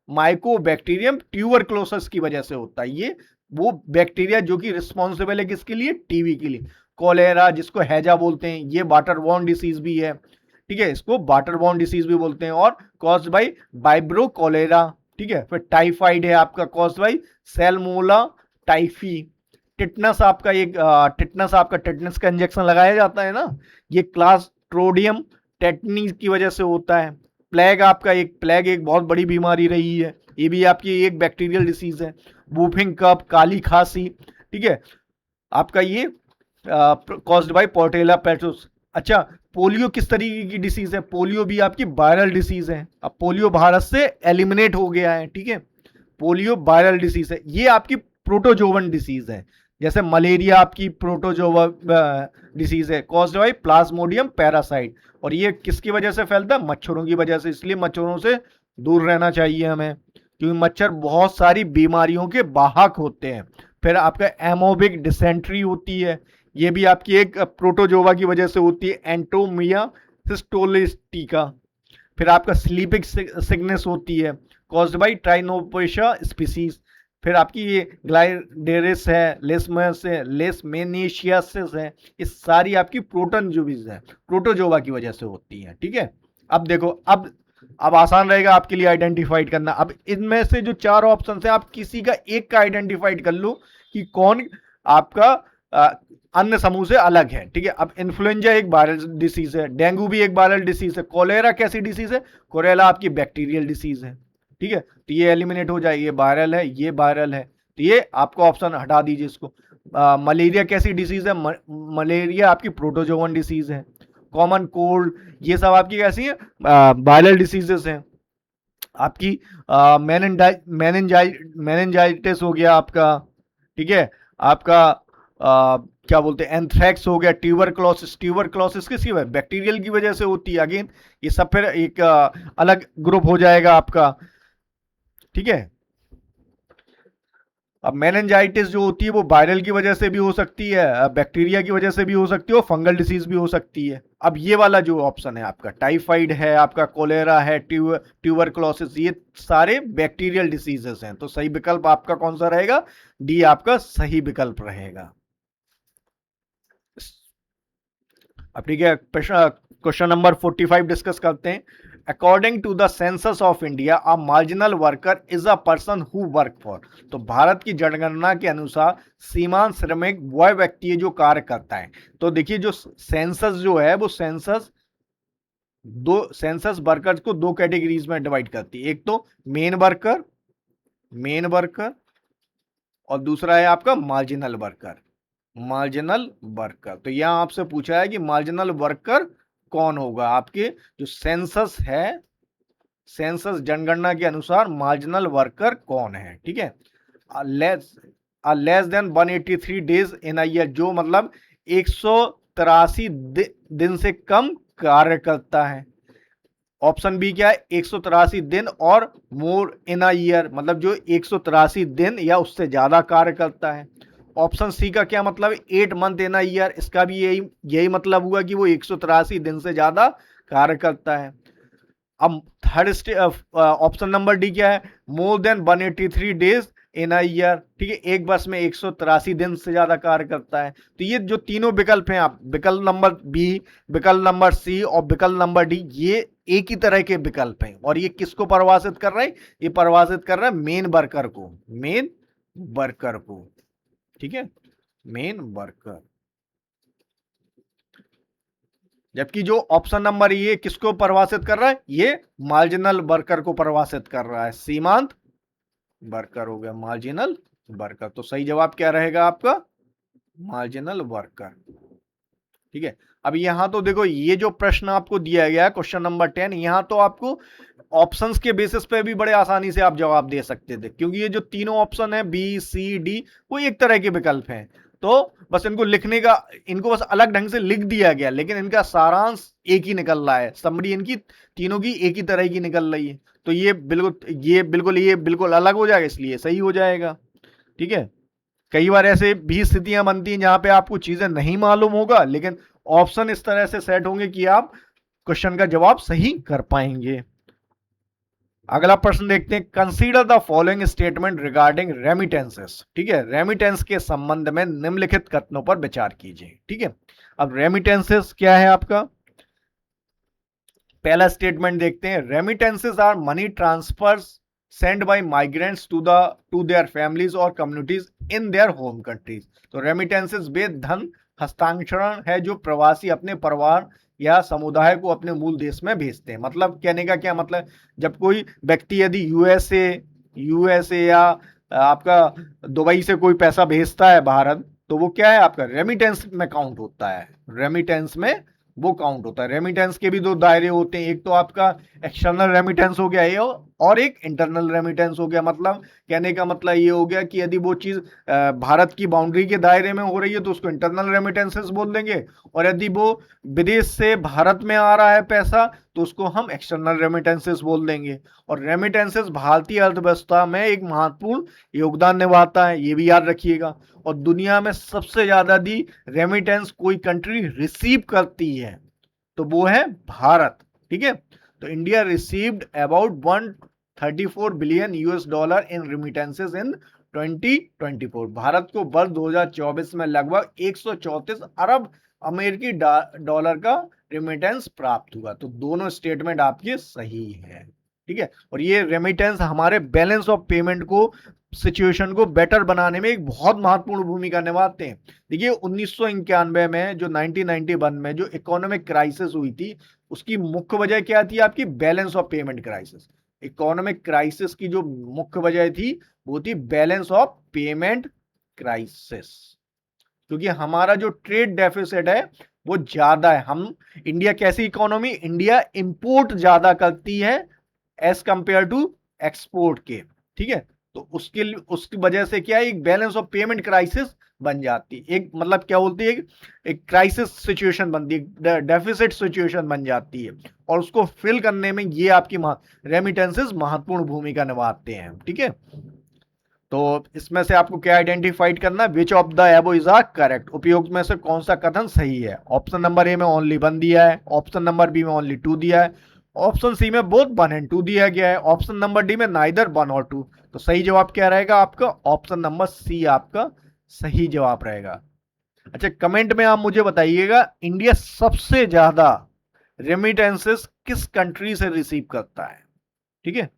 माइकोबैक्टीरियम ट्यूबरक्लोसिस की वजह से होता है। ये वो बैक्टीरिया जो कि रिस्पॉन्सिबल है किसके लिए, टीबी के लिए। कोलेरा जिसको हैजा बोलते हैं, ये वाटरबॉर्न डिसीज भी है, ठीक है, इसको वाटर बॉर्न डिसीज भी बोलते हैं, और कॉज्ड बाय वाइब्रो कॉलेरा, ठीक है। फिर टाइफाइड है आपका कॉज्ड बाय सैल्मोला टाइफी। टिटनस आपका टिटनस का इंजेक्शन लगाया जाता है ना, ये क्लास्ट्रोडियम टेटनी की वजह से होता है। प्लेग एक बहुत बड़ी बीमारी रही है, ये भी आपकी एक बैक्टीरियल डिसीज है। वूफिंग कफ, काली खांसी, ठीक है, आपका ये कॉज्ड बाय पोर्टेला पेट्रोस। अच्छा, पोलियो किस तरीके की डिसीज है? पोलियो भी आपकी वायरल डिसीज है। अब पोलियो भारत से एलिमिनेट हो गया है, ठीक है। पोलियो वायरल डिसीज है, ये आपकी प्रोटोजोवन डिसीज है। जैसे मलेरिया आपकी प्रोटोजोवा डिसीज है, कॉज्ड बाय प्लाज्मोडियम पैरासाइट, और ये किसकी वजह से फैलता है? मच्छरों की वजह से। इसलिए मच्छरों से दूर रहना चाहिए हमें, क्योंकि मच्छर बहुत सारी बीमारियों के वाहक होते हैं। फिर आपका एमोबिक डिसेंट्री होती है, ये भी आपकी एक प्रोटोजोवा की वजह से होती है, एंटोमिया सिस्टोलिस्टिका। फिर आपका स्लीपिंग सिकनेस होती है, कॉज्ड बाय ट्राइनोपेशा स्पीसीज। फिर आपकी ये ग्लाइडेरिस है, लेशमेनिशियासिस है, ये सारी आपकी प्रोटोजोवा की वजह से होती है, ठीक है। अब देखो, अब आसान रहेगा आपके लिए आइडेंटिफाइड करना। अब इनमें से जो चार ऑप्शन है, आप किसी का एक का आइडेंटिफाइड कर लो कि कौन आपका अन्य समूह से अलग है, ठीक है। अब इन्फ्लुएंजा एक वायरल डिसीज है, डेंगू भी एक वायरल डिसीज है, कोलेरा कैसी डिसीज है? कोलेरा आपकी बैक्टीरियल डिसीज है, ठीक है। तो ये एलिमिनेट हो जाए, ये वायरल है, ये वायरल है, तो ये आपको ऑप्शन हटा दीजिए इसको। मलेरिया कैसी डिसीज है? मलेरिया आपकी प्रोटोजोवन डिसीज है। कॉमन कोल्ड, ये सब आपकी कैसी है? वायरल डिसीजेस हैं। आपकी मेनिनजाइटिस हो गया आपका, ठीक है। आपका क्या बोलते हैं, एंथ्रैक्स हो गया, ट्यूबरक्लोसिस किसकी वजह? बैक्टीरियल की वजह से होती है। अगेन ये सब फिर एक अलग ग्रुप हो जाएगा आपका, ठीक है। अब मेनिनजाइटिस जो होती है वो वायरल की वजह से भी हो सकती है, बैक्टीरिया की वजह से भी हो सकती है, और फंगल डिसीज भी हो सकती है। अब ये वाला जो ऑप्शन है आपका, टाइफाइड है, आपका कोलेरा है, ट्यूबरक्लोसिस, ये सारे बैक्टीरियल डिसीजेस हैं। तो सही विकल्प आपका कौन सा रहेगा? डी आपका सही विकल्प रहेगा। अब ठीक है, क्वेश्चन नंबर 45 डिस्कस करते हैं। According to the census of India, a marginal worker is a person who work for. तो भारत की जनगणना के अनुसार सीमांत श्रमिक वह व्यक्ति है जो कार्य करता है। तो देखिए, जो सेंसस जो है वो सेंसस वर्कर्स को दो कैटेगरीज में डिवाइड करती है। एक तो मेन वर्कर, और दूसरा है आपका मार्जिनल वर्कर। तो यहां आपसे पूछा है कि मार्जिनल वर्कर कौन होगा? आपके जो सेंसस है, सेंसस जनगणना के अनुसार मार्जिनल वर्कर कौन है, ठीक है। Less than 183 days in a year, जो मतलब 183 दिन से कम कार्य करता है। ऑप्शन बी क्या है? 183 दिन और मोर इन अ ईयर, मतलब जो 183 दिन या उससे ज्यादा कार्य करता है। ऑप्शन सी का क्या मतलब है? 8 मंथ इन अ ईयर, इसका भी यही मतलब हुआ कि वो 183 दिन से ज्यादा कार्य करता है। अब थर्ड ऑप्शन नंबर डी क्या है? More than 183 days in a year, ठीक है, एक वर्ष में 183 दिन से ज्यादा कार्य करता है। तो ये जो तीनों विकल्प हैं, आप विकल्प नंबर बी, विकल्प नंबर सी और विकल्प नंबर डी, ये एक ही तरह के विकल्प हैं। और ये किसको परिभाषित कर रहे हैं? ये परिभाषित कर रहा है मेन वर्कर को, ठीक है, मेन वर्कर। जबकि जो ऑप्शन नंबर ये किसको परिभाषित कर रहा है? ये मार्जिनल वर्कर को परिभाषित कर रहा है। सीमांत वर्कर हो गया मार्जिनल वर्कर। तो सही जवाब क्या रहेगा आपका? मार्जिनल वर्कर, ठीक है। अब यहां तो देखो, ये जो प्रश्न आपको दिया गया है क्वेश्चन नंबर 10, यहां तो आपको ऑप्शंस के बेसिस पे भी बड़े आसानी से आप जवाब दे सकते थे, क्योंकि ये जो तीनों ऑप्शन है बी सी डी, वो एक तरह के विकल्प हैं। तो बस इनको बस अलग ढंग से लिख दिया गया, लेकिन इनका सारांश एक ही निकल रहा है। समरी इनकी तीनों की एक ही तरह की निकल रही है। तो ये बिल्कुल अलग हो जाएगा, इसलिए सही हो जाएगा, ठीक है। कई बार ऐसे भी स्थितियां बनती हैं जहां पे आपको चीजें नहीं मालूम होगा, लेकिन ऑप्शन इस तरह से सेट होंगे कि आप क्वेश्चन का जवाब सही कर पाएंगे। अगला प्रश्न देखते हैं। Consider the following statement regarding remittances, ठीक है। रेमिटेंस के संबंध में निम्नलिखित कथनों पर विचार कीजिए, ठीक है। अब रेमिटेंसेस क्या है आपका? पहला स्टेटमेंट देखते हैं, remittances are money transfers sent by migrants to their families और communities in their home countries. तो रेमिटेंसेस वे धन हस्तांतरण है जो प्रवासी अपने परिवार या समुदाय को अपने मूल देश में भेजते हैं। मतलब कहने का क्या मतलब, जब कोई व्यक्ति यदि यूएसए या आपका दुबई से कोई पैसा भेजता है भारत, तो वो क्या है, आपका रेमिटेंस में काउंट होता है, रेमिटेंस में वो काउंट होता है। रेमिटेंस के भी दो दायरे होते हैं, एक तो आपका एक्सटर्नल रेमिटेंस हो गया ये, और एक इंटरनल रेमिटेंस हो गया। मतलब कहने का मतलब ये हो गया कि यदि वो चीज भारत की बाउंड्री के दायरे में हो रही है तो उसको इंटरनल रेमिटेंसेस बोल देंगे, और यदि वो विदेश से भारत में आ रहा है पैसा तो उसको हम एक्सटर्नल रेमिटेंसेस बोल देंगे। और रेमिटेंसेस भारतीय अर्थव्यवस्था में एक महत्वपूर्ण योगदान निभाता है, ये भी याद रखिएगा। और दुनिया में सबसे ज्यादा दी रेमिटेंस कोई कंट्री रिसीव करती है तो वो है भारत, ठीक है। तो India received about 134 billion US dollar in remittances in 2024। Bharat को वर्ष 2024 में लगभग 134 अरब अमेरिकी डॉलर का रेमिटेंस प्राप्त हुआ। तो दोनों स्टेटमेंट आपके सही है, ठीक है। और ये रेमिटेंस हमारे बैलेंस ऑफ पेमेंट को, सिचुएशन को बेटर बनाने में एक बहुत महत्वपूर्ण भूमिका निभाते हैं। देखिए 1991 में जो 1991 में जो इकोनॉमिक क्राइसिस हुई थी, उसकी मुख्य वजह क्या थी, आपकी balance of payment crisis. Economic crisis की जो मुख्य वजह थी वो थी बैलेंस ऑफ पेमेंट क्राइसिस, क्योंकि हमारा जो ट्रेड डेफिसिट है वो ज्यादा है। हम इंडिया कैसी इकोनॉमी, इंडिया इंपोर्ट ज्यादा करती है एज कंपेयर टू एक्सपोर्ट के, ठीक है। तो उसकी वजह से क्या है, एक बैलेंस ऑफ पेमेंट क्राइसिस बन जाती है, एक मतलब क्या बोलती है, एक क्राइसिस सिचुएशन बनती है, डेफिसिट सिचुएशन बन जाती है, और उसको फिल करने में ये आपकी रेमिटेंसेस महत्वपूर्ण भूमिका निभाते हैं, ठीक है। तो इसमें से आपको क्या आइडेंटिफाइड करना, which of the above is are correct, उपयुक्त में से कौन सा कथन सही है। ऑप्शन नंबर ए में ओनली 1 दिया है, ऑप्शन नंबर बी में ओनली 2 दिया है, ऑप्शन सी में बोथ 1 एंड 2 दिया गया है, ऑप्शन नंबर डी में नाइदर 1 और 2। तो सही जवाब क्या रहेगा आपका, ऑप्शन नंबर सी आपका सही जवाब रहेगा। अच्छा, कमेंट में आप मुझे बताइएगा इंडिया सबसे ज्यादा रेमिटेंसेस किस कंट्री से रिसीव करता है, ठीक है।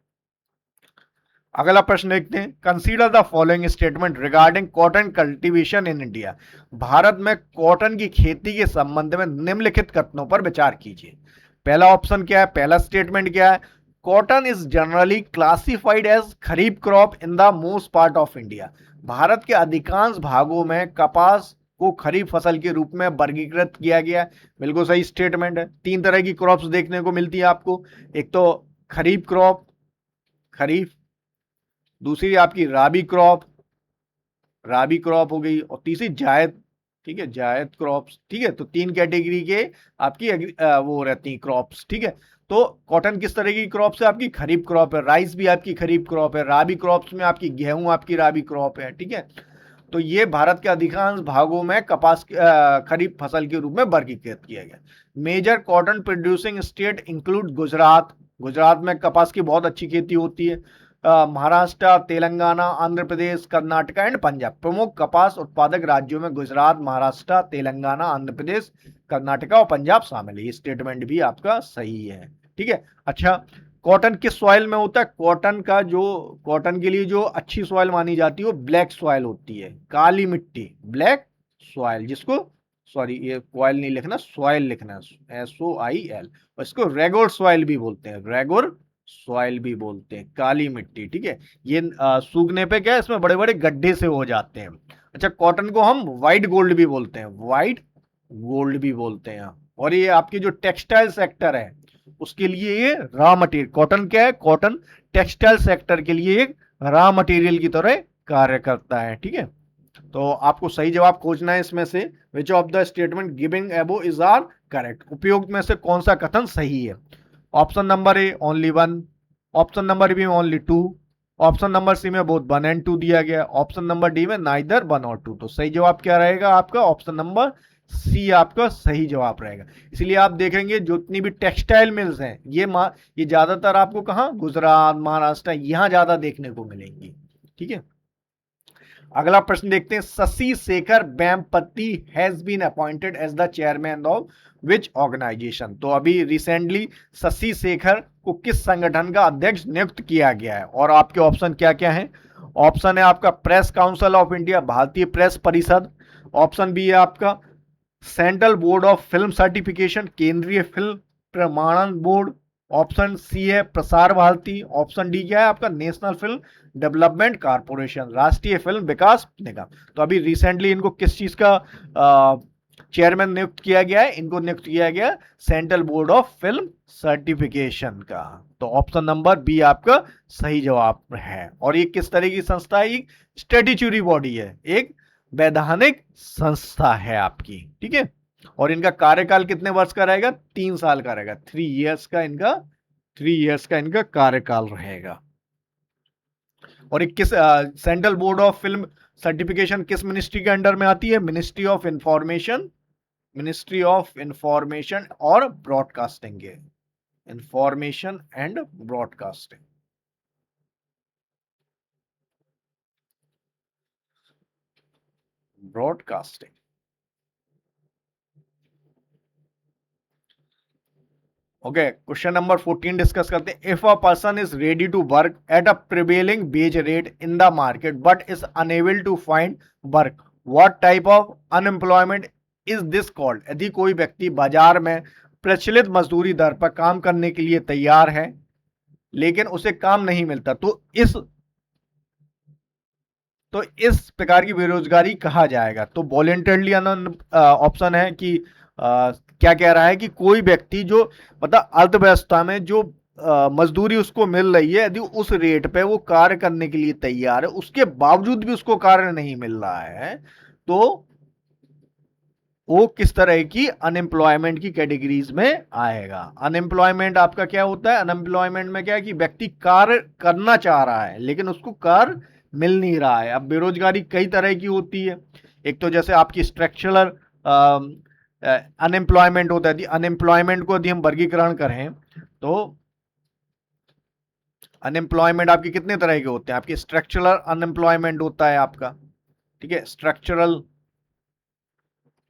अगला प्रश्न देखते हैं, consider the following statement regarding cotton cultivation in India. Bharat में कॉटन की खेती के संबंध में निम्नलिखित कथनों पर विचार कीजिए। पहला ऑप्शन क्या है, पहला स्टेटमेंट क्या है, cotton is generally classified as kharif crop in the most part of India. Bharat के अधिकांश भागों में कपास को खरीफ फसल के रूप में वर्गीकृत किया गया है। बिल्कुल सही स्टेटमेंट है। 3 तरह की क्रॉप्स देखने को मिलती है आपको, एक तो खरीफ क्रॉप, खरीफ, दूसरी आपकी राबी क्रॉप हो गई, और तीसरी जायद, ठीक है, जायद क्रॉप्स, ठीक है। तो 3 कैटेगरी के आपकी वो रहती है क्रॉप्स, ठीक है। तो कॉटन किस तरह की क्रॉप्स है, आपकी खरीफ क्रॉप है, राइस भी आपकी खरीफ क्रॉप है, राबी क्रॉप्स में आपकी गेहूं आपकी राबी क्रॉप है, ठीक है। तो ये भारत के अधिकांश भागों में कपास खरीफ फसल के रूप में वर्गीकृत किया गया। Major cotton producing state include Gujarat, Gujarat में कपास की बहुत अच्छी खेती होती है, महाराष्ट्र, तेलंगाना, आंध्र प्रदेश, कर्नाटका एंड पंजाब। प्रमुख कपास उत्पादक राज्यों में गुजरात, महाराष्ट्र, तेलंगाना, आंध्र प्रदेश, कर्नाटका और पंजाब शामिल है। ये स्टेटमेंट भी आपका सही है, ठीक है। अच्छा, कॉटन किस सॉइल में होता है, कॉटन के लिए जो अच्छी सॉइल मानी जाती है वो ब्लैक सॉइल होती है, काली मिट्टी, ब्लैक सॉइल, जिसको सॉरी ये कॉइल नहीं लिखना, सॉइल लिखना, SOIL। इसको रेगोर सॉइल भी बोलते हैं, रेगोर सॉइल भी बोलते हैं, काली मिट्टी, ठीक है। ये सूखने पे क्या है, इसमें बड़े बड़े गड्ढे से हो जाते हैं। अच्छा, कॉटन को हम व्हाइट गोल्ड भी बोलते हैं, व्हाइट गोल्ड भी बोलते हैं। और ये आपकी जो टेक्सटाइल सेक्टर है उसके लिए ये रॉ मटेरियल, कॉटन क्या है, कॉटन टेक्सटाइल सेक्टर के लिए एक रॉ मटेरियल की तरह कार्य करता है, ठीक है। तो आपको सही जवाब खोजना है इसमें से, which of the statement giving above is are correct, उपयुक्त में से कौन सा कथन सही है। Option number A only 1, option number B में ओनली 2, ऑप्शन नंबर सी में बोथ 1 एंड 2 दिया गया, ऑप्शन नंबर डी में नाइदर 1 और 2। तो सही जवाब क्या रहेगा आपका, ऑप्शन नंबर सी आपका सही जवाब रहेगा। इसलिए आप देखेंगे जितनी भी टेक्सटाइल मिल्स हैं ये ज्यादातर आपको कहां, गुजरात, महाराष्ट्र, यहां ज्यादा देखने को मिलेंगी, ठीक है। अगला प्रश्न देखते हैं, Shashi Shekhar Vempati has been appointed as the chairman of which organisation. तो अभी रिसेंटली शशि शेखर को किस संगठन का अध्यक्ष नियुक्त किया गया है? और आपके ऑप्शन क्या क्या हैं? ऑप्शन है आपका प्रेस काउंसिल ऑफ इंडिया, भारतीय प्रेस परिषद। ऑप्शन बी है आपका central board of film certification, केंद्रीय फिल्म प्रमाणन बोर्ड। ऑप्शन सी है प्रसार भारती। ऑप्शन डी क्या है आपका नेशनल फिल्म डेवलपमेंट कारपोरेशन, राष्ट्रीय फिल्म विकास निगम। तो अभी रिसेंटली इनको किस चीज का चेयरमैन नियुक्त किया गया है? इनको नियुक्त किया गया central board of film certification का। तो ऑप्शन नंबर बी आपका सही जवाब है। और ये किस तरह की संस्था है? एक स्टैट्यूटरी बॉडी है, एक वैधानिक संस्था है आपकी, ठीक है। और इनका कार्यकाल कितने वर्ष का रहेगा? 3 साल का रहेगा। 3 इयर्स का इनका कार्यकाल रहेगा। और एक किस central board of film certification किस मिनिस्ट्री के अंडर में आती है? मिनिस्ट्री ऑफ इंफॉर्मेशन और ब्रॉडकास्टिंग के, information and broadcasting. Okay, question number 14 discuss करते हैं। If a person is ready to work at a prevailing wage rate in the market but is unable to find work, what type of unemployment is this called? यदि कोई व्यक्ति बाजार में प्रचलित मजदूरी दर पर काम करने के लिए तैयार है लेकिन उसे काम नहीं मिलता, तो इस प्रकार की बेरोजगारी कहा जाएगा। तो वॉलेंटरली ऑप्शन है कि क्या कह रहा है कि कोई व्यक्ति जो मतलब अर्थव्यवस्था में जो मजदूरी उसको मिल रही है, यदि उस रेट पे वो कार्य करने के लिए तैयार है, उसके बावजूद भी उसको कार्य नहीं मिल रहा है, तो वो किस तरह की अनएम्प्लॉयमेंट की कैटेगरीज में आएगा? अनएम्प्लॉयमेंट आपका क्या होता है? अनएम्प्लॉयमेंट में क्या है कि व्यक्ति कार्य करना चाह रहा है लेकिन उसको कार्य मिल नहीं रहा है। अब बेरोजगारी कई तरह की होती है। एक तो जैसे आपकी स्ट्रक्चरल अनएम्प्लॉयमेंट होता है। अनएम्प्लॉयमेंट को यदि हम वर्गीकरण करें तो अनएम्प्लॉयमेंट आपके कितने तरह के होते हैं? आपकी स्ट्रक्चरल अनएम्प्लॉयमेंट होता है आपका, ठीक है। स्ट्रक्चरल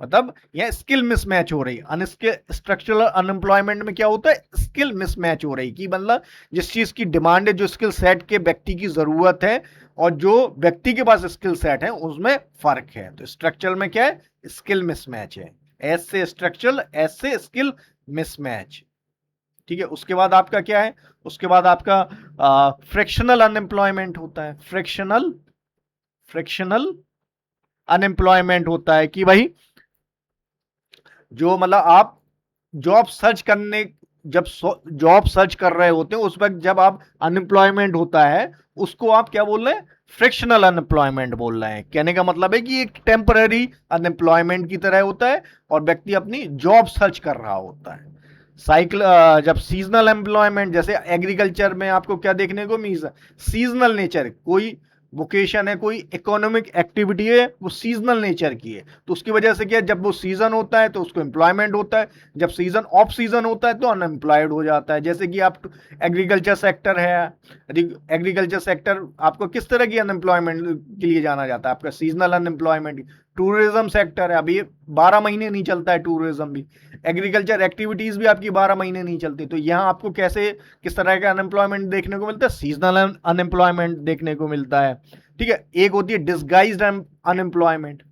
मतलब यह स्किल मिसमैच हो रही। स्ट्रक्चरल अनएम्प्लॉयमेंट में क्या होता है? स्किल मिसमैच हो रही कि मतलब जिस चीज की डिमांड है, जो स्किल सेट के व्यक्ति की जरूरत है और जो व्यक्ति के पास स्किल सेट है उसमें फर्क है। तो स्ट्रक्चरल में क्या है? स्किल मिसमैच है। एस से स्ट्रक्चरल, एस से स्किल मिसमैच, ठीक है। उसके बाद आपका क्या है? उसके बाद आपका फ्रिक्शनल अनएम्प्लॉयमेंट होता है। फ्रिक्शनल अनएम्प्लॉयमेंट होता है कि भाई जो मतलब आप जब जॉब सर्च कर रहे होते हैं उस वक्त जब आप अनएम्प्लॉयमेंट होता है उसको आप क्या बोल रहे हैं? फ्रिक्शनल अनएम्प्लॉयमेंट बोल रहे हैं। कहने का मतलब है कि एक टेम्पररी अनएम्प्लॉयमेंट की तरह होता है और व्यक्ति अपनी जॉब सर्च कर रहा होता है। जब सीजनल एम्प्लॉयमेंट, जैसे एग्रीकल्चर में आपको क्या देखने को मिल, सीजनल नेचर, कोई वोकेशन है, कोई इकोनॉमिक एक्टिविटी है, वो सीजनल नेचर की है, तो उसकी वजह से क्या, जब वो सीजन होता है तो उसको एम्प्लॉयमेंट होता है, जब सीजन ऑफ सीजन होता है तो अनएम्प्लॉयड हो जाता है। जैसे कि आप एग्रीकल्चर सेक्टर है, एग्रीकल्चर सेक्टर आपको किस तरह की अनएम्प्लॉयमेंट के लिए जाना जाता है? आपका सीजनल अनएम्प्लॉयमेंट। टूरिज्म सेक्टर है, अभी 12 महीने नहीं चलता है टूरिज्म भी, एग्रीकल्चर एक्टिविटीज भी आपकी 12 महीने नहीं चलती। तो यहाँ आपको किस तरह का अनएम्प्लॉयमेंट देखने को मिलता है? सीजनल अनएम्प्लॉयमेंट देखने को मिलता है, ठीक है। एक होती है डिस्गाइज्ड अनएम्प्लॉयमेंट।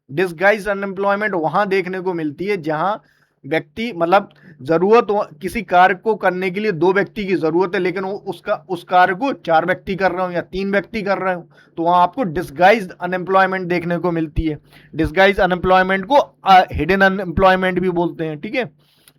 डिस्गाइज्ड अनएम्प्लॉयमेंट वहां देखने को मिलती है जहां व्यक्ति मतलब किसी कार्य को करने के लिए 2 व्यक्ति की जरूरत है लेकिन उस कार्य को 4 व्यक्ति कर रहे हो या 3 व्यक्ति कर रहे हो, तो वहां आपको डिस्गाइज्ड अनएम्प्लॉयमेंट देखने को मिलती है। डिस्गाइज्ड अनएम्प्लॉयमेंट को हिडन अनएम्प्लॉयमेंट भी बोलते हैं, ठीक है।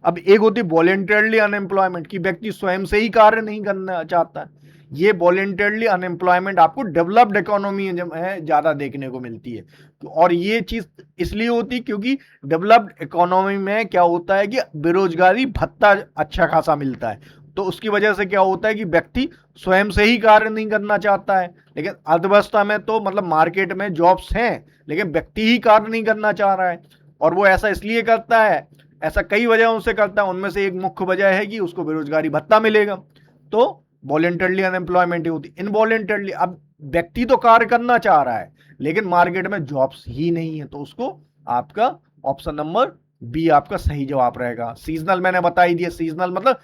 अब एक होती है वॉलेंटरली अनएम्प्लॉयमेंट की व्यक्ति स्वयं से ही कार्य नहीं करना चाहता है। ये वॉलेंटरली अनएम्प्लॉयमेंट आपको डेवलप्ड इकोनॉमी में ज्यादा देखने को मिलती है। और ये चीज इसलिए होती क्योंकि डेवलप्ड इकोनॉमी में क्या होता है कि बेरोजगारी भत्ता अच्छा खासा मिलता है, तो उसकी वजह से क्या होता है कि व्यक्ति स्वयं से ही कार्य नहीं करना चाहता है। लेकिन अर्थव्यवस्था में तो मतलब मार्केट में जॉब्स हैं लेकिन व्यक्ति ही कार्य नहीं करना चाह रहा है, और वो ऐसा इसलिए करता है, ऐसा कई वजहों से करता है, उनमें से एक मुख्य वजह है कि उसको बेरोजगारी भत्ता मिलेगा। तो वॉलेंटरली अनएम्प्लॉयमेंट होती। इनवॉलेंटरली, अब व्यक्ति तो कार्य करना चाह रहा है लेकिन मार्केट में जॉब्स ही नहीं है, तो उसको आपका ऑप्शन नंबर बी आपका सही जवाब रहेगा। सीजनल मैंने बता ही दिया, सीजनल मतलब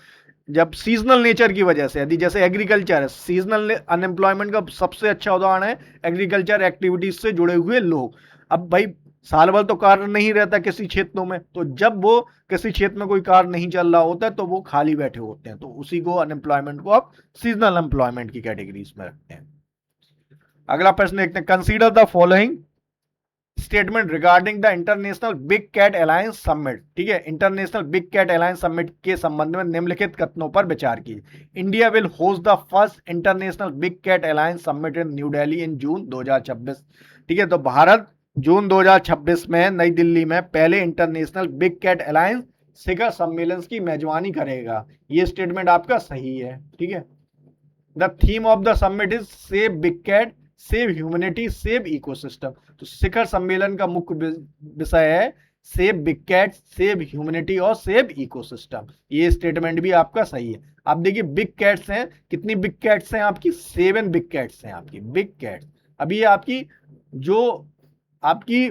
जब सीजनल नेचर की वजह से, यदि जैसे एग्रीकल्चर है, सीजनल अनएम्प्लॉयमेंट का सबसे अच्छा उदाहरण है एग्रीकल्चर एक्टिविटीज से जुड़े हुए लोग। अब भाई साल भर तो कार्य नहीं रहता किसी क्षेत्रों में, तो जब वो किसी क्षेत्र में कोई कार्य नहीं चल रहा होता है तो वो खाली बैठे होते हैं, तो उसी को अनएम्प्लॉयमेंट को आप सीजनल एम्प्लॉयमेंट की कैटेगरीज में रखते हैं। अगला प्रश्न देखते हैं, consider the following statement regarding the international big cat alliance summit. ठीक है, international big cat alliance summit के संबंध में निम्नलिखित कथनों पर विचार कीजिए। India will host the first international big cat alliance summit in New Delhi in June 2026। ठीक है, तो भारत जून 2026 में नई दिल्ली में पहले इंटरनेशनल बिग कैट अलायंस शिखर सम्मेलन की मेजबानी करेगा। ये स्टेटमेंट आपका सही है। ठीक है, the theme of the summit is save big cat, save humanity, save ecosystem. तो शिखर सम्मेलन का मुख्य विषय है save big cat, save humanity और सेव इकोसिस्टम। ये स्टेटमेंट भी आपका सही है। अब देखिए बिग कैट्स हैं, कितनी बिग कैट्स हैं आपकी? 7 बिग कैट्स हैं आपकी बिग कैट्स। अभी ये आपकी जो आपकी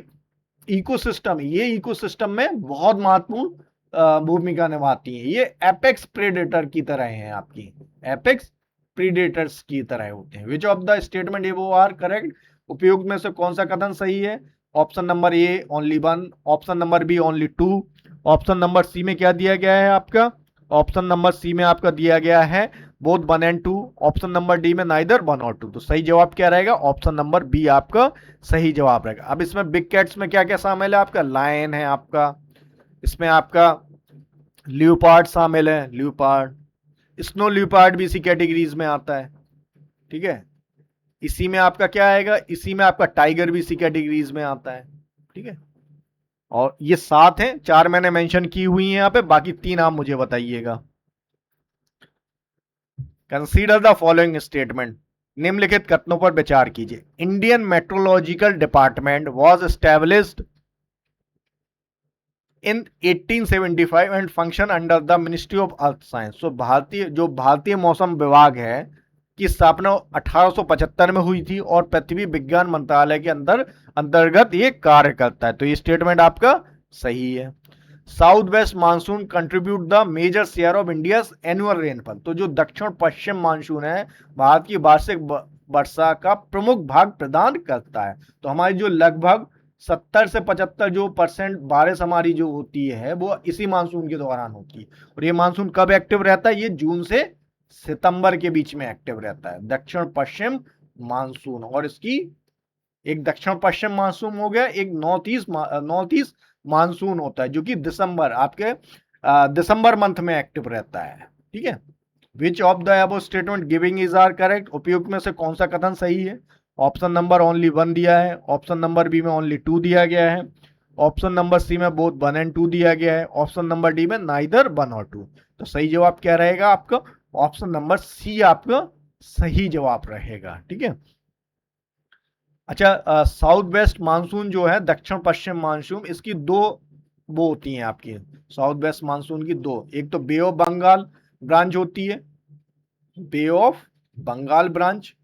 इकोसिस्टम, ये इकोसिस्टम में बहुत महत्वपूर्ण भूमिका निभाती है। ये एपेक्स प्रेडेटर की तरह हैं, आपकी एपेक्स प्रीडेटर्स की तरह होते हैं। Which of the statement above are correct? उपयुक्त में से कौन सा कथन सही है? Option number A only 1, option number B only 2, option number C में क्या दिया गया है आपका? ऑप्शन नंबर सी में आपका दिया गया है both 1 and 2, option number D में नाइदर 1 और 2। तो सही जवाब क्या रहेगा? ऑप्शन नंबर बी आपका सही जवाब रहेगा। अब इसमें बिग कैट्स में क्या क्या शामिल है आपका? लायन है आपका, इसमें आपका ल्यूपार्ड शामिल है, ल्यूपार्ड, स्नो ल्यूपार्ड भी इसी कैटेगरीज में आता है। ठीक है, इसी में आपका क्या आएगा? इसी में आपका टाइगर भी इसी कैटेगरीज में आता है। ठीक है, और ये 7 हैं, 4 मैंने मेंशन की हुई है यहाँ पे, बाकी 3 आप मुझे बताइएगा। कंसीडर द फॉलोइंग स्टेटमेंट, निम्नलिखित कथनों पर विचार कीजिए। Indian meteorological department was established in 1875 and function under the ministry of earth science. तो भारतीय मौसम विभाग है की स्थापना 1875 में हुई थी और पृथ्वी विज्ञान मंत्रालय के अंतर्गत ये कार्य करता है। तो ये स्टेटमेंट आपका सही है। South west monsoon contribute the major share of India annual rainfall. तो जो दक्षिण पश्चिम मानसून है भारत की वार्षिक वर्षा का प्रमुख भाग प्रदान करता है। तो हमारी जो लगभग 70 से 75 जो % बारिश हमारी जो होती है वो इसी मानसून के दौरान होती है। और ये मानसून कब एक्टिव रहता है? ये जून से सितंबर के बीच में एक्टिव रहता है, दक्षिण पश्चिम मानसून। और इसकी एक दक्षिण पश्चिम मानसून हो गया, एक नॉर्थ ईस्ट मानसून होता है जो कि दिसंबर मंथ में एक्टिव रहता है। ठीक है, which of the above statement giving is are correct? उपयुक्त में से कौन सा कथन सही है? ऑप्शन नंबर ओनली 1 दिया है, ऑप्शन नंबर बी में ओनली 2 दिया गया है, ऑप्शन नंबर सी में बोथ 1 एंड 2 दिया गया है, ऑप्शन नंबर डी में नाइदर 1 और 2। तो सही जवाब क्या रहेगा आपका? ऑप्शन नंबर सी आपका सही जवाब रहेगा। ठीक है, अच्छा, साउथ वेस्ट मानसून जो है, दक्षिण पश्चिम मानसून, इसकी 2 वो होती हैं आपकी साउथ वेस्ट मानसून की 2, एक तो बे ऑफ बंगाल ब्रांच होती है, बे ऑफ बंगाल ब्रांच,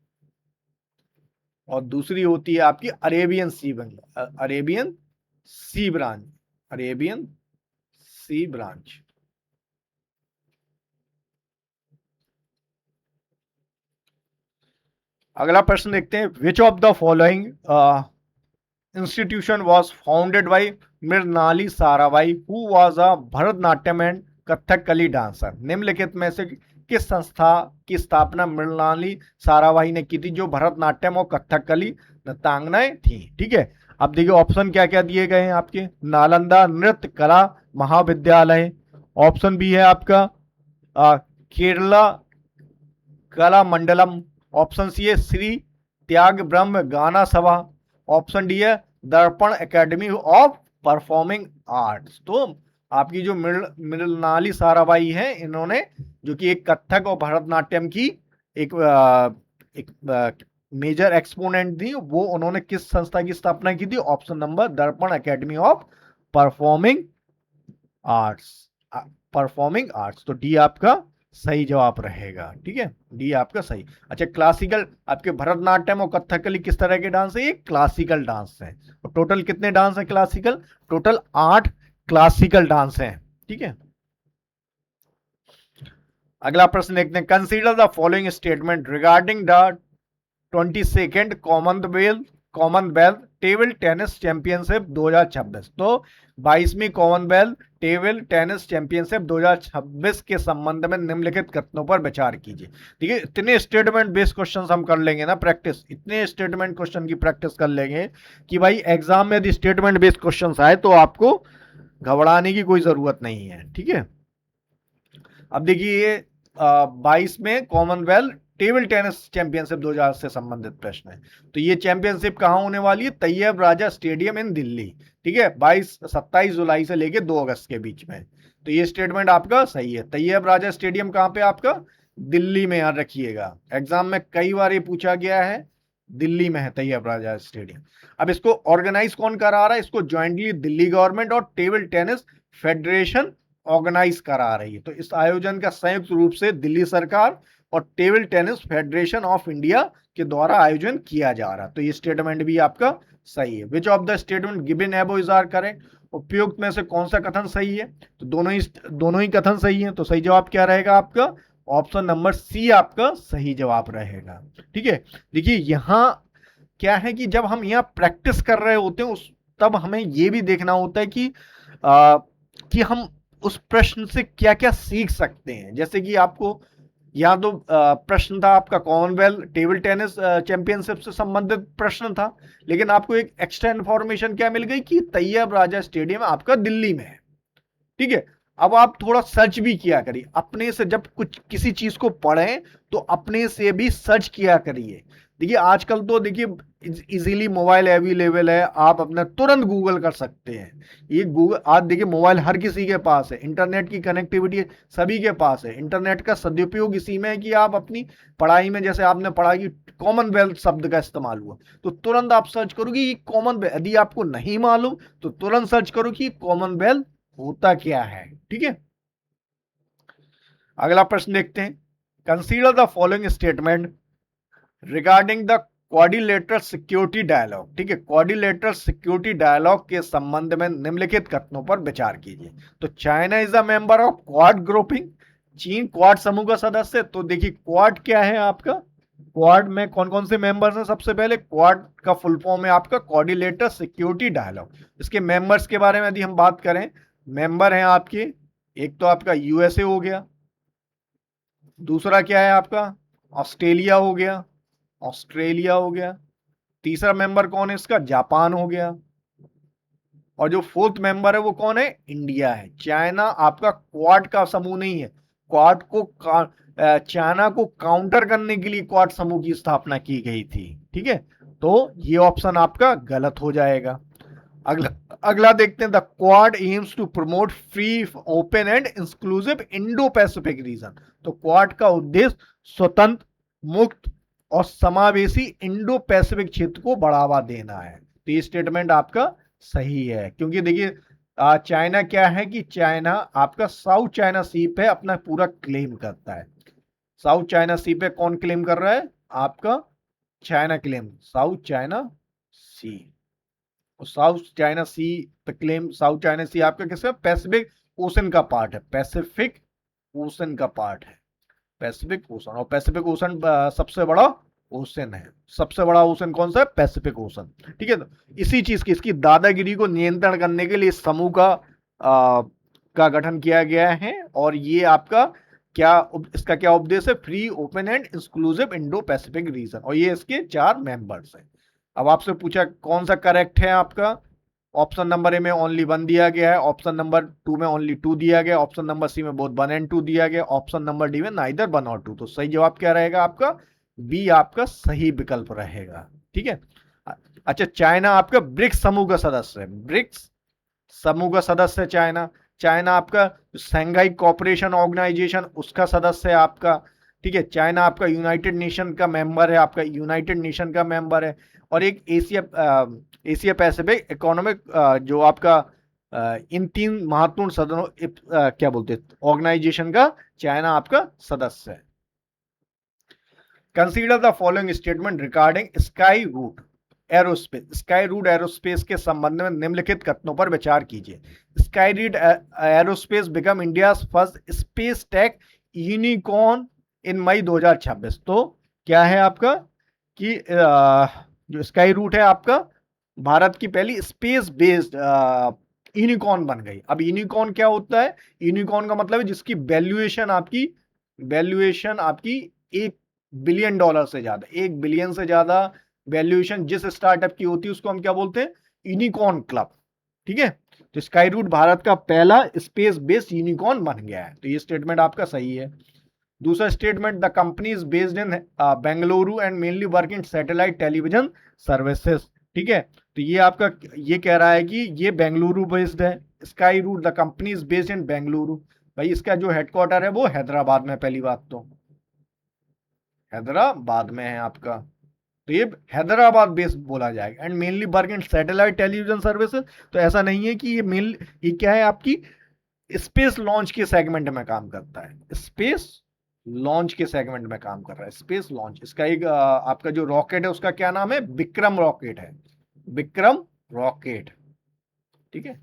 और दूसरी होती है आपकी Arabian sea branch, Arabian sea branch. अगला प्रश्न देखते हैं, which of the following institution was founded by Mrinalini Sarabhai who was a Bharatanatyam and Kathakali dancer. निम्नलिखित में से किस संस्था की स्थापना मृणाली साराभाई ने की थी जो भरतनाट्यम और कथकली नृत्यांगनाएं थी? ठीक है, अब देखिए ऑप्शन क्या क्या दिए गए हैं आपके। नालंदा नृत्य कला महाविद्यालय, ऑप्शन बी है आपका केरला कला मंडलम, ऑप्शन सी है श्री त्याग ब्रह्म गाना सभा, ऑप्शन डी है दर्पण एकेडमी ऑफ परफॉर्मिंग आर्ट्स। तो आपकी जो मृणाली साराभाई है, इन्होंने जो कि एक कथक और भरतनाट्यम की एक मेजर एक्सपोनेंट थी, वो उन्होंने किस संस्था की स्थापना की थी? ऑप्शन नंबर दर्पण एकेडमी ऑफ परफॉर्मिंग आर्ट्स। तो डी आपका सही जवाब रहेगा। ठीक है, डी आपका सही। अच्छा, क्लासिकल आपके भरतनाट्यम और कथकली किस तरह के डांस है? ये क्लासिकल डांस है। और टोटल कितने डांस है क्लासिकल? टोटल 8 क्लासिकल डांस हैं। ठीक है, अगला प्रश्न देखते हैं। Consider the following statement regarding the 22nd Commonwealth table tennis championship 2026। तो 22वीं कॉमनवेल्थ टेबल टेनिस चैंपियनशिप 2026 के संबंध में निम्नलिखित कथनों पर विचार कीजिए। देखिए, इतने स्टेटमेंट बेस्ड क्वेश्चन हम कर लेंगे ना प्रैक्टिस, इतने स्टेटमेंट क्वेश्चन की प्रैक्टिस कर लेंगे कि भाई एग्जाम में यदि स्टेटमेंट बेस्ड क्वेश्चन आए तो आपको घबराने की कोई जरूरत नहीं है। ठीक है, अब देखिए ये 22 में कॉमनवेल्थ टेबल टेनिस चैंपियनशिप 2000 से संबंधित प्रश्न है। तो ये चैंपियनशिप कहां होने वाली है? तैयब राजा स्टेडियम इन दिल्ली। ठीक है, 27 जुलाई से लेके 2 अगस्त के बीच में। तो ये स्टेटमेंट आपका सही है। तैयब राजा स्टेडियम कहां पे? आपका दिल्ली में, याद रखिएगा, एग्जाम में कई बार ये पूछा गया है, दिल्ली में है तैयब राजा स्टेडियम। अब इसको ऑर्गेनाइज कौन करा रहा है? इसको ज्वाइंटली दिल्ली गवर्नमेंट और टेबल टेनिस फेडरेशन ऑर्गेनाइज करा रही है। तो इस आयोजन का संयुक्त रूप से दिल्ली सरकार और table tennis federation of India के द्वारा आयोजन किया जा रहा है। तो ये स्टेटमेंट भी आपका सही है। Which of the statement given above is are correct? उपयुक्त में से कौन सा कथन सही है? तो दोनों ही कथन सही है। तो सही जवाब क्या रहेगा आपका? ऑप्शन नंबर सी आपका सही जवाब रहेगा। ठीक है, देखिए यहां क्या है कि जब हम यहाँ प्रैक्टिस कर रहे होते हैं तब हमें यह भी देखना होता है कि हम उस प्रश्न से क्या क्या सीख सकते हैं। जैसे कि आपको यहाँ तो प्रश्न था आपका कॉमनवेल्थ टेबल टेनिस चैंपियनशिप से संबंधित प्रश्न था, लेकिन आपको एक एक्स्ट्रा इंफॉर्मेशन क्या मिल गई कि तैयब राजा स्टेडियम आपका दिल्ली में है। ठीक है, अब आप थोड़ा सर्च भी किया करिए अपने से। जब कुछ किसी चीज को पढ़ें तो अपने से भी सर्च किया करिए। देखिए आजकल तो देखिए इजीली मोबाइल अवेलेबल है, आप अपना तुरंत गूगल कर सकते हैं। ये गूगल आज देखिए मोबाइल हर किसी के पास है, इंटरनेट की कनेक्टिविटी सभी के पास है। इंटरनेट का सदुपयोग इसी में है कि आप अपनी पढ़ाई में, जैसे आपने पढ़ा कि कॉमनवेल्थ शब्द का इस्तेमाल हुआ, तो तुरंत आप सर्च करोगे ये कॉमनवेल्थ। यदि आपको नहीं मालूम तो तुरंत सर्च करो कि कॉमनवेल्थ होता क्या है। ठीक है, अगला प्रश्न देखते हैं। Consider the following statement regarding the quadrilateral security dialogue. ठीक है, क्वाड्रिलेटरल सिक्योरिटी डायलॉग के संबंध में निम्नलिखित कथनों पर विचार कीजिए। तो China is a member of quad grouping. चीन क्वाड समूह का सदस्य। तो देखिए क्वाड क्या है आपका? क्वाड में कौन कौन से मेंबर्स हैं? सबसे पहले क्वाड का फुल फॉर्म है आपका क्वाड्रिलेटरल सिक्योरिटी डायलॉग। इसके मेंबर्स के बारे में यदि हम बात करें, मेंबर हैं आपके, एक तो आपका यूएसए हो गया, दूसरा क्या है आपका ऑस्ट्रेलिया हो गया, ऑस्ट्रेलिया हो गया, तीसरा मेंबर कौन है इसका? जापान हो गया, और जो फोर्थ मेंबर है वो कौन है? इंडिया है। चाइना आपका क्वाड का समूह नहीं है। क्वाड को चाइना को काउंटर करने के लिए क्वाड समूह की स्थापना की गई थी। ठीक है, तो ये ऑप्शन आपका गलत हो जाएगा। अगला अगला देखते हैं। The quad aims to promote free open and inclusive Indo Pacific region. तो क्वाड का उद्देश्य स्वतंत्र, मुक्त और समावेशी इंडो पैसिफिक क्षेत्र को बढ़ावा देना है। तो ये स्टेटमेंट आपका सही है, क्योंकि देखिए चाइना क्या है कि चाइना आपका साउथ चाइना सी पे अपना पूरा क्लेम करता है। साउथ चाइना सी पे कौन क्लेम कर रहा है? आपका चाइना क्लेम, साउथ चाइना सी। साउथ चाइना सी पे क्लेम, साउथ चाइना सी आपका किसका? पैसिफिक ओशन का पार्ट है। पैसिफिक ओशन का पार्ट है, पैसिफिक ओशन। और पैसिफिक ओशन सबसे बड़ा ओशन है। सबसे बड़ा ओशन कौन सा है? Pacific ocean. ठीक है, तो इसी चीज की, इसकी दादागिरी को नियंत्रण करने के लिए इस समूह का गठन किया गया है। और ये आपका इसका क्या उपदेश है? Free open and inclusive Indo Pacific reason. और ये इसके 4 मेंबर्स हैं। अब आपसे पूछा कौन सा करेक्ट है आपका? ऑप्शन नंबर ए में ओनली 1 दिया गया है, ऑप्शन नंबर 2 में ओनली 2 दिया गया, ऑप्शन नंबर सी में बोथ 1 एंड 2 दिया गया, ऑप्शन नंबर डी में नाइदर 1 और 2। तो सही जवाब क्या रहेगा आपका? बी आपका सही विकल्प रहेगा। ठीक है, अच्छा चाइना आपका ब्रिक्स समूह का सदस्य है। ब्रिक्स समूह का सदस्य है चाइना। चाइना आपका शंघाई कोऑपरेशन ऑर्गेनाइजेशन उसका सदस्य है आपका। ठीक है, चाइना आपका यूनाइटेड नेशन का मेंबर है, आपका यूनाइटेड नेशन का मेंबर है। और एक एशिया पैसिफिक इकोनॉमिक जो आपका इन 3 महत्वपूर्ण सदनों क्या बोलते ऑर्गेनाइजेशन का चाइना आपका सदस्य है। Consider the following statement regarding Skyroot aerospace. Skyroot aerospace के संबंध में निम्नलिखित कथनों पर विचार कीजिए। Skyroot aerospace become India first space tech unicorn in May 2026। तो क्या है आपका कि जो स्काई रूट है आपका भारत की पहली स्पेस बेस्ड यूनिकॉर्न बन गई। अब यूनिकॉर्न क्या होता है? यूनिकॉर्न का मतलब है जिसकी वैल्यूएशन आपकी 1 बिलियन डॉलर से ज्यादा, 1 बिलियन से ज्यादा वैल्यूएशन जिस स्टार्टअप की होती है उसको हम क्या बोलते हैं? Unicorn club. ठीक है, तो स्काई रूट भारत का पहला स्पेस बेस्ड यूनिकॉर्न बन गया है। तो ये स्टेटमेंट आपका सही है। दूसरा statement, the company is based in Bengaluru and mainly work in satellite television services. ठीक है, तो ये आपका ये कह रहा है कि ये बेंगलुरु बेस्ड है। Skyroot the company is based in Bengaluru. भाई इसका जो हेडक्वार्टर है वो हैदराबाद में, पहली बात तो हैदराबाद में है आपका, तो ये हैदराबाद बेस्ड बोला जाएगा। And mainly work in satellite television services. तो ऐसा नहीं है कि ये क्या है आपकी स्पेस लॉन्च के सेगमेंट में काम करता है, स्पेस लॉन्च के सेगमेंट में काम कर रहा है, स्पेस लॉन्च। इसका एक आपका जो रॉकेट है उसका क्या नाम है? विक्रम रॉकेट है, विक्रम रॉकेट। ठीक है,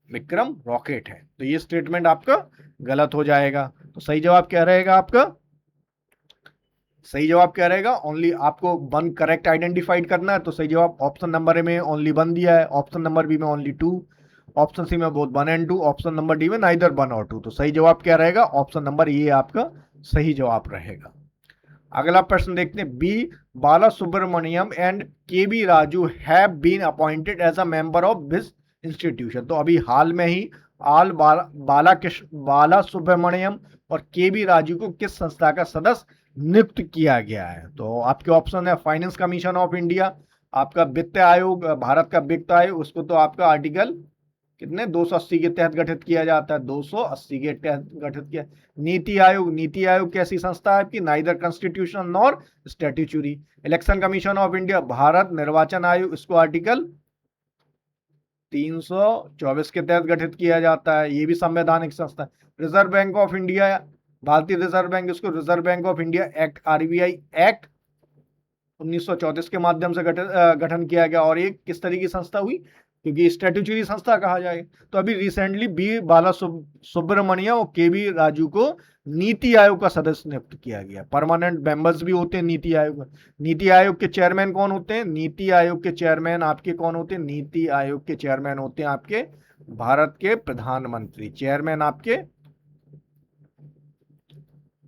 विक्रम रॉकेट है। तो ये स्टेटमेंट आपका गलत हो जाएगा। तो सही जवाब क्या रहेगा आपका? सही जवाब क्या रहेगा? ओनली आपको 1 करेक्ट आइडेंटिफाइड करना है, तो सही जवाब ऑप्शन नंबर ए में ओनली 1 दिया है, ऑप्शन नंबर बी में ओनली 2, ऑप्शन सी में both 1 and 2, option number D में नाइदर 1 और 2। तो सही जवाब क्या रहेगा? ऑप्शन नंबर ए आपका सही जवाब रहेगा। अगला प्रश्न देखते हैं। B Bala Subramanyam and K B Raju have been appointed as a member of this institution. तो अभी हाल में ही बाला सुब्रमण्यम और के बी राजू को किस संस्था का सदस्य नियुक्त किया गया है? तो आपके ऑप्शन है फाइनेंस कमीशन ऑफ इंडिया, आपका वित्त आयोग, भारत का वित्त आयोग, उसको तो आपका आर्टिकल कितने 280 के तहत गठित किया जाता है, 280 के तहत गठित किया। नीति आयोग, नीति आयोग कैसी संस्था है आपकी? Neither constitutional nor statutory. Election commission of India, Bharat निर्वाचन आयोग, इसको आर्टिकल 324 के तहत गठित किया जाता है, ये भी संवैधानिक संस्था है। रिजर्व बैंक ऑफ इंडिया, भारतीय रिजर्व बैंक, इसको reserve bank of India act, RBI act 1934 के माध्यम से गठन किया गया। और एक किस तरह की संस्था हुई? क्योंकि स्टैट्यूटरी संस्था कहा जाए। तो अभी रिसेंटली बी बाला सुब्रमण्यम और के बी राजू को नीति आयोग का सदस्य नियुक्त किया गया। परमानेंट मेंबर्स भी होते हैं नीति आयोग में। नीति आयोग के चेयरमैन कौन होते हैं? नीति आयोग के चेयरमैन आपके कौन होते हैं? नीति आयोग के चेयरमैन होते हैं आपके भारत के प्रधानमंत्री। चेयरमैन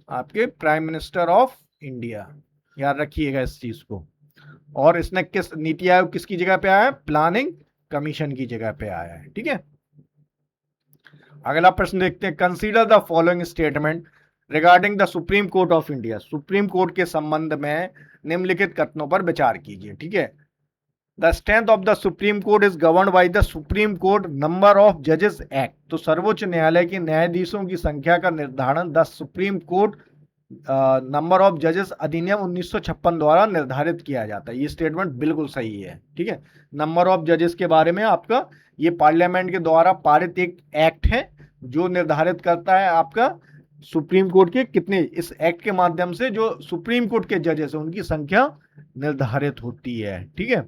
आपके प्राइम मिनिस्टर ऑफ इंडिया, याद रखिएगा इस चीज को। और इसने किस नीति आयोग किसकी जगह पे आया है? प्लानिंग कमीशन की जगह पे आया है। ठीक है, अगला प्रश्न देखते हैं। Consider the following statement regarding the supreme court of India. Supreme court के संबंध में निम्नलिखित कथनों पर विचार कीजिए। ठीक है, the strength of the supreme court is govern by the supreme court number of जजेस एक्ट। तो सर्वोच्च न्यायालय के न्यायाधीशों की संख्या का निर्धारण the supreme court number of जजेस अधिनियम 1956 द्वारा निर्धारित किया जाता है। ये स्टेटमेंट बिल्कुल सही है। ठीक है, नंबर ऑफ जजेस के बारे में आपका ये पार्लियामेंट के द्वारा पारित एक एक्ट है जो निर्धारित करता है आपका सुप्रीम कोर्ट के कितने, इस एक्ट के माध्यम से जो सुप्रीम कोर्ट के जजेस हैं उनकी संख्या निर्धारित होती है। ठीक है,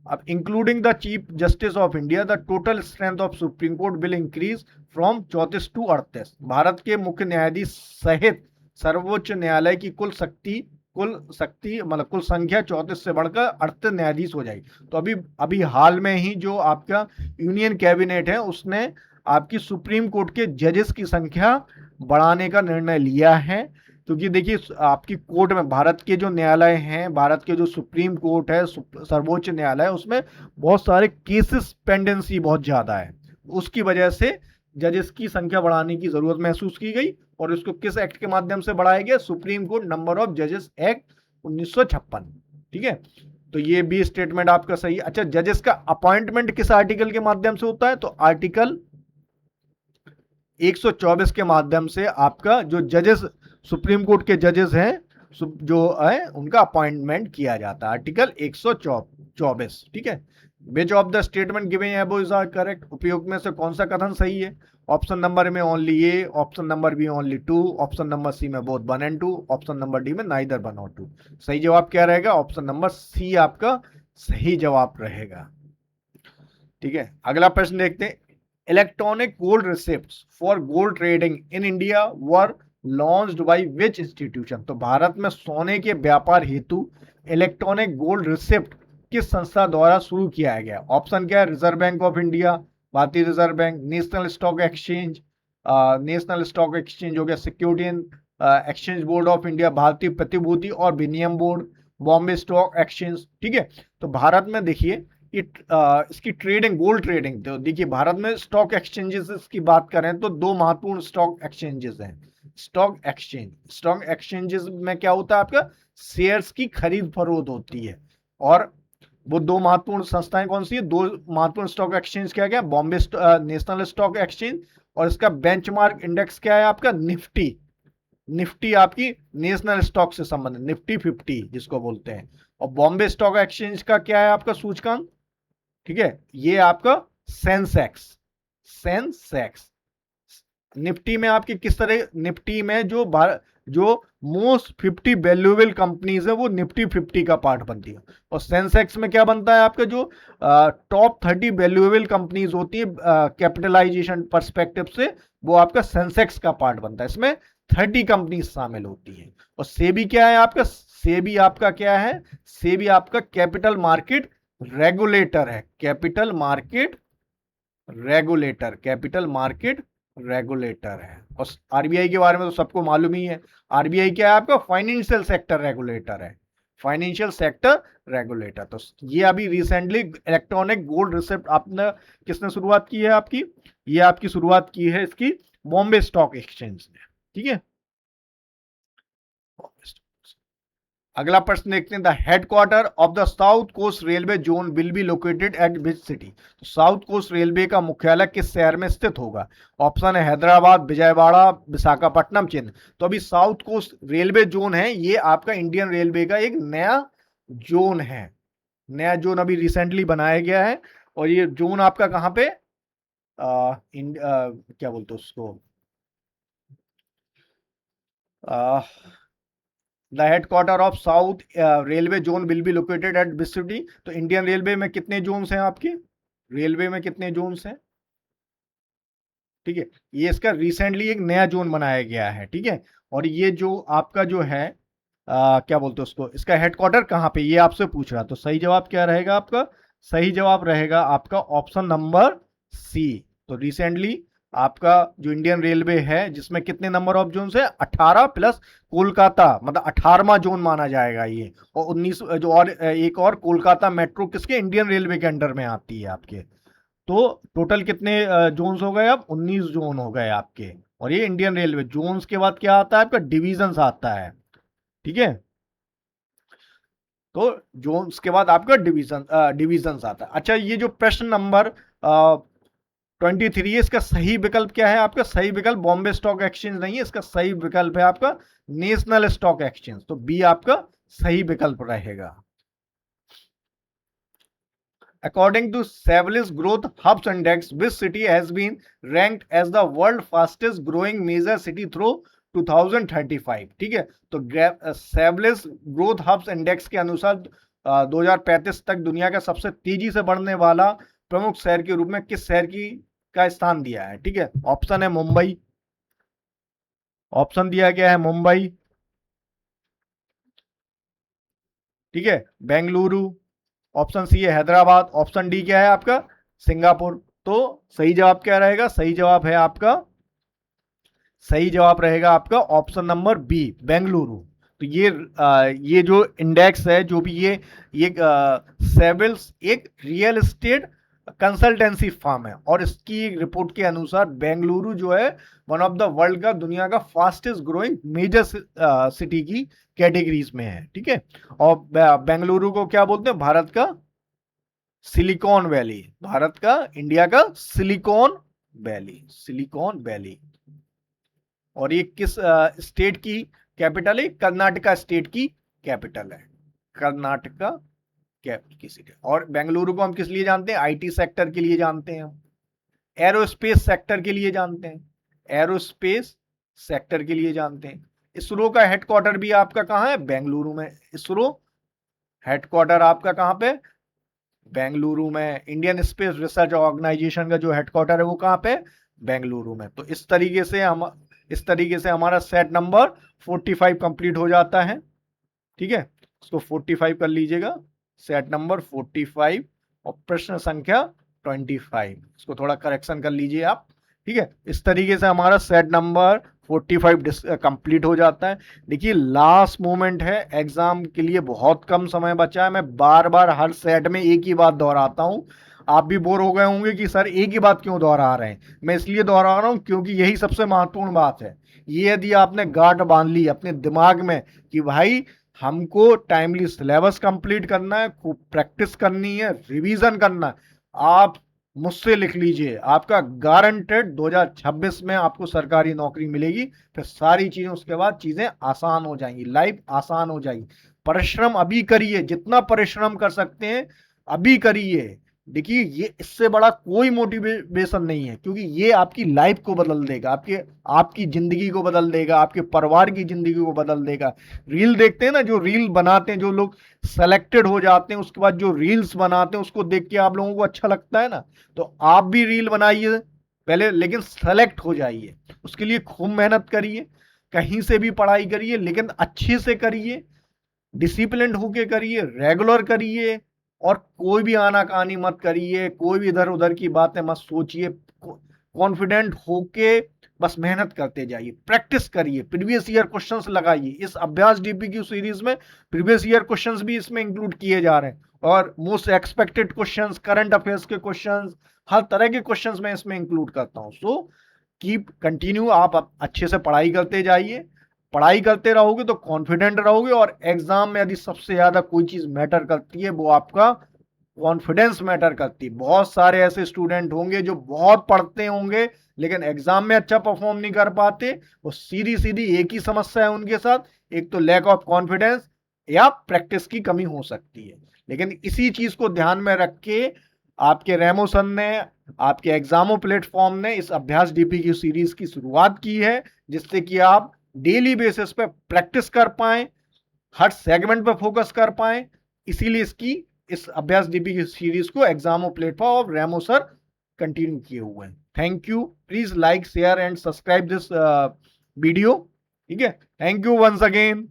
अब including the chief justice of India the total strength of supreme court will increase from 34 to 38। Bharat के मुख्य न्यायाधीश सहित सर्वोच्च न्यायालय की कुल शक्ति मतलब कुल संख्या 34 से बढ़कर 38 न्यायाधीश हो जाएगी। तो अभी हाल में ही जो आपका यूनियन कैबिनेट है उसने आपकी सुप्रीम कोर्ट के जजेस की संख्या बढ़ाने का निर्णय लिया है। क्योंकि देखिए आपकी कोर्ट में भारत के जो न्यायालय हैं, भारत के जो सुप्रीम कोर्ट है, सर्वोच्च न्यायालय, उसमें बहुत सारे केसेस पेंडेंसी बहुत ज्यादा है। उसकी वजह से जजेस की संख्या बढ़ाने की जरूरत महसूस की गई और इसको किस एक्ट के माध्यम से बढ़ाया गया? सुप्रीम कोर्ट नंबर ऑफ जजेस एक्ट 1956। ठीक है, तो ये भी स्टेटमेंट आपका सही। अच्छा, जजेस का अपॉइंटमेंट किस आर्टिकल के माध्यम से होता है? तो आर्टिकल 124 के माध्यम से आपका जो जजेस सुप्रीम कोर्ट के जजेस हैं जो है उनका अपॉइंटमेंट किया जाता है, आर्टिकल 124। ठीक है, which of the statement given above is are correct, उपयुक्त में से कौन सा कथन सही है? ऑप्शन नंबर में only A, option number B only 2, option number C में both 1 and 2, option number D में नाइदर 1 और 2। सही जवाब क्या रहेगा? ऑप्शन नंबर सी आपका सही जवाब रहेगा। ठीक है, अगला प्रश्न देखते हैं। Electronic gold receipts for gold trading in India were launched by which institution? तो भारत में सोने के व्यापार हेतु इलेक्ट्रॉनिक गोल्ड रिसिप्ट किस संस्था द्वारा शुरू किया गया? ऑप्शन क्या है? रिजर्व बैंक ऑफ इंडिया, भारतीय reserve bank, national stock exchange, national stock exchange हो गया, security and exchange board of India, भारतीय प्रतिभूति और विनिमय बोर्ड, बॉम्बे स्टॉक एक्सचेंज। ठीक है, तो भारत में देखिए इसकी ट्रेडिंग, गोल्ड ट्रेडिंग, तो देखिए भारत में स्टॉक एक्सचेंजेस की बात करें तो दो महत्वपूर्ण स्टॉक एक्सचेंजेस हैं। स्टॉक एक्सचेंजेस में क्या होता है? आपका शेयर्स की खरीद फरोख्त होती है। और वो दो महत्वपूर्ण संस्थाएं कौन सी है? दो महत्वपूर्ण स्टॉक एक्सचेंज क्या क्या? बॉम्बे नेशनल स्टॉक एक्सचेंज, और इसका बेंचमार्क इंडेक्स क्या है आपका? निफ्टी। निफ्टी आपकी नेशनल स्टॉक से संबंधित, निफ्टी 50 जिसको बोलते हैं। और बॉम्बे स्टॉक एक्सचेंज का क्या है आपका सूचकांक? ठीक है, ये आपका सेंसेक्स। निफ्टी में आपकी किस तरह, निफ्टी में जो मोस्ट 50 वैल्यूएबल कंपनीज है वो निफ्टी 50 का पार्ट बनती है। और सेंसेक्स में क्या बनता है आपका? जो टॉप 30 वैल्यूएबल कंपनीज होती है कैपिटलाइजेशन पर्सपेक्टिव से, वो आपका सेंसेक्स का पार्ट बनता है। इसमें 30 कंपनीज शामिल होती हैं। और सेबी क्या है आपका? सेबी आपका क्या है? सेबी आपका कैपिटल मार्केट रेगुलेटर है। कैपिटल मार्केट रेगुलेटर है। और आरबीआई के बारे में तो सबको मालूम ही है। आरबीआई क्या है आपका? फाइनेंशियल सेक्टर रेगुलेटर है। Financial sector regulator. तो ये अभी रिसेंटली इलेक्ट्रॉनिक गोल्ड रिसिप्ट आपने किसने शुरुआत की है आपकी? ये आपकी शुरुआत की है इसकी बॉम्बे स्टॉक एक्सचेंज ने। ठीक है, अगला प्रश्न देखते हैं। The headquarter of the south coast railway zone will be located at which city? तो साउथ कोस्ट रेलवे का मुख्यालय किस शहर में स्थित होगा? ऑप्शन है हैदराबाद, विजयवाड़ा, विशाखापट्टनम, चेन्नई। तो अभी साउथ कोस्ट रेलवे जोन है, ये आपका इंडियन रेलवे का एक नया जोन है। नया जोन अभी रिसेंटली बनाया गया है। और ये जोन आपका कहां पे? क्या बोलते हैं उसको? The headquarter of south railway zone will be located at which city? तो इंडियन रेलवे में कितने जोन्स हैं आपके? रेलवे में कितने जोन्स हैं? ठीक है, ये इसका रिसेंटली एक नया जोन बनाया गया है। ठीक है, और ये जो आपका जो है क्या बोलते हैं उसको, इसका हेडक्वार्टर कहाँ पे, ये आपसे पूछ रहा। तो सही जवाब क्या रहेगा आपका? सही जवाब रहेगा आपका ऑप्शन नंबर सी। तो रिसेंटली आपका जो इंडियन रेलवे है, जिसमें कितने नंबर ऑफ जोन है? 18 प्लस कोलकाता, मतलब 18वां जोन माना जाएगा ये। और 19 जो और एक और कोलकाता मेट्रो किसके? इंडियन रेलवे के अंडर में आती है आपके। तो टोटल कितने जोन्स हो गए? अब 19 जोन हो गए आपके। और ये इंडियन रेलवे जोन्स के बाद क्या आता है आपका? डिविजन आता है। ठीक है, तो जोन्स के बाद आपका डिविजन आता है। अच्छा, ये जो प्रश्न नंबर 23 है, इसका सही विकल्प क्या है आपका? सही विकल्प बॉम्बे स्टॉक एक्सचेंज नहीं है, इसका सही विकल्प है आपका नेशनल स्टॉक एक्सचेंज। तो बी आपका सही विकल्प रहेगा। According to Savills Growth Hubs Index, which city has been ranked as the world fastest growing major city through 2035? ठीक है, तो Savills Growth Hubs Index के अनुसार 2035 तक दुनिया का सबसे तेजी से बढ़ने वाला प्रमुख शहर के रूप में किस शहर की का स्थान दिया है? ठीक है, ऑप्शन है मुंबई, ऑप्शन दिया गया है मुंबई, ठीक है, बेंगलुरु, ऑप्शन सी है हैदराबाद, ऑप्शन डी क्या है आपका? सिंगापुर। तो सही जवाब क्या रहेगा? सही जवाब है आपका, सही जवाब रहेगा आपका ऑप्शन नंबर बी, बेंगलुरु। तो ये जो इंडेक्स है, जो भी ये सेविल्स एक रियल एस्टेट कंसल्टेंसी फर्म है, और इसकी रिपोर्ट के अनुसार बेंगलुरु जो है वन ऑफ द वर्ल्ड का, दुनिया का फास्टेस्ट ग्रोइंग मेजर सिटी की कैटेगरीज में है। ठीक है, और बेंगलुरु को क्या बोलते हैं? भारत का सिलिकॉन वैली, भारत का, इंडिया का सिलिकॉन वैली। और ये किस स्टेट की कैपिटल है? कर्नाटका स्टेट की कैपिटल है। कर्नाटका कैपेसिटी। और बेंगलुरु को हम किस लिए जानते हैं? आईटी सेक्टर के लिए जानते हैं, हम एरोस्पेस सेक्टर के लिए जानते हैं, एरोस्पेस सेक्टर के लिए जानते हैं। इसरो का हेडक्वार्टर भी आपका कहाँ है? बेंगलुरु में। इसरो हेडक्वार्टर आपका कहाँ पे? बेंगलुरु में। इंडियन स्पेस रिसर्च ऑर्गेनाइजेशन का जो हेडक्वार्टर है वो कहाँ पे? बेंगलुरु में। तो इस तरीके से हमारा सेट नंबर 45 कंप्लीट हो जाता है। ठीक है, इसको 45 कर लीजिएगा, सेट नंबर 45 और प्रश्न संख्या 25। इसको थोड़ा करेक्शन कर लीजिए आप। ठीक है, इस तरीके से हमारा सेट नंबर 45 कंप्लीट हो जाता है। देखिए लास्ट मोमेंट है, एग्जाम के लिए बहुत कम समय बचा है। मैं बार बार हर सेट में एक ही बात दोहराता हूं। आप भी बोर हो गए होंगे कि सर एक ही बात क्यों दोहरा रहे हैं। मैं इसलिए दोहरा रहा हूं क्योंकि यही सबसे महत्वपूर्ण बात है। ये यदि आपने गांठ बांध ली अपने दिमाग में कि भाई हमको टाइमली सिलेबस कंप्लीट करना है, खूब प्रैक्टिस करनी है, रिवीजन करना है, आप मुझसे लिख लीजिए, आपका गारंटेड 2026 में आपको सरकारी नौकरी मिलेगी। फिर सारी चीजें उसके बाद चीजें आसान हो जाएंगी, लाइफ आसान हो जाएगी। परिश्रम अभी करिए, जितना परिश्रम कर सकते हैं अभी करिए। देखिए ये इससे बड़ा कोई मोटिवेशन नहीं है, क्योंकि ये आपकी लाइफ को बदल देगा, आपकी जिंदगी को बदल देगा, आपके परिवार की जिंदगी को बदल देगा। रील देखते हैं ना, जो रील बनाते हैं, जो लोग सेलेक्टेड हो जाते हैं उसके बाद जो रील्स बनाते हैं उसको देख के आप लोगों को अच्छा लगता है ना, तो आप भी रील बनाइए पहले, लेकिन सेलेक्ट हो जाइए। उसके लिए खूब मेहनत करिए, कहीं से भी पढ़ाई करिए, लेकिन अच्छे से करिए, डिसिप्लिन होके करिए, रेगुलर करिए, और कोई भी आनाकानी मत करिए, कोई भी इधर उधर की बातें मत सोचिए। कॉन्फिडेंट होके बस मेहनत करते जाइए, प्रैक्टिस करिए, प्रीवियस ईयर क्वेश्चंस लगाइए। इस अभ्यास डीपीक्यू सीरीज में प्रीवियस ईयर क्वेश्चंस भी इसमें इंक्लूड किए जा रहे हैं, और most expected questions, current affairs के क्वेश्चंस, हर तरह के क्वेश्चंस मैं इसमें इंक्लूड करता हूं। सो कीप कंटिन्यू, आप अच्छे से पढ़ाई करते जाइए। पढ़ाई करते रहोगे तो कॉन्फिडेंट रहोगे, और एग्जाम में यदि सबसे ज्यादा कोई चीज मैटर करती है वो आपका कॉन्फिडेंस मैटर करती है। बहुत सारे ऐसे स्टूडेंट होंगे जो बहुत पढ़ते होंगे लेकिन एग्जाम में अच्छा परफॉर्म नहीं कर पाते। वो सीधी सीधी एक ही समस्या है उनके साथ, एक तो लैक ऑफ कॉन्फिडेंस या प्रैक्टिस की कमी हो सकती है। लेकिन इसी चीज को ध्यान में रख के आपके रेमो सर ने, आपके एग्जामो प्लेटफॉर्म ने इस अभ्यास डीपीक्यू सीरीज की शुरुआत की है, जिससे कि आप डेली बेसिस पे प्रैक्टिस कर पाए, हर सेगमेंट पे फोकस कर पाए। इसीलिए इस अभ्यास डीपीक्यू सीरीज को एग्जामो प्लेटफॉर्म और रेमो सर कंटिन्यू किए हुए हैं। Thank you, please like share and subscribe this video. ठीक है, थैंक यू वंस अगेन।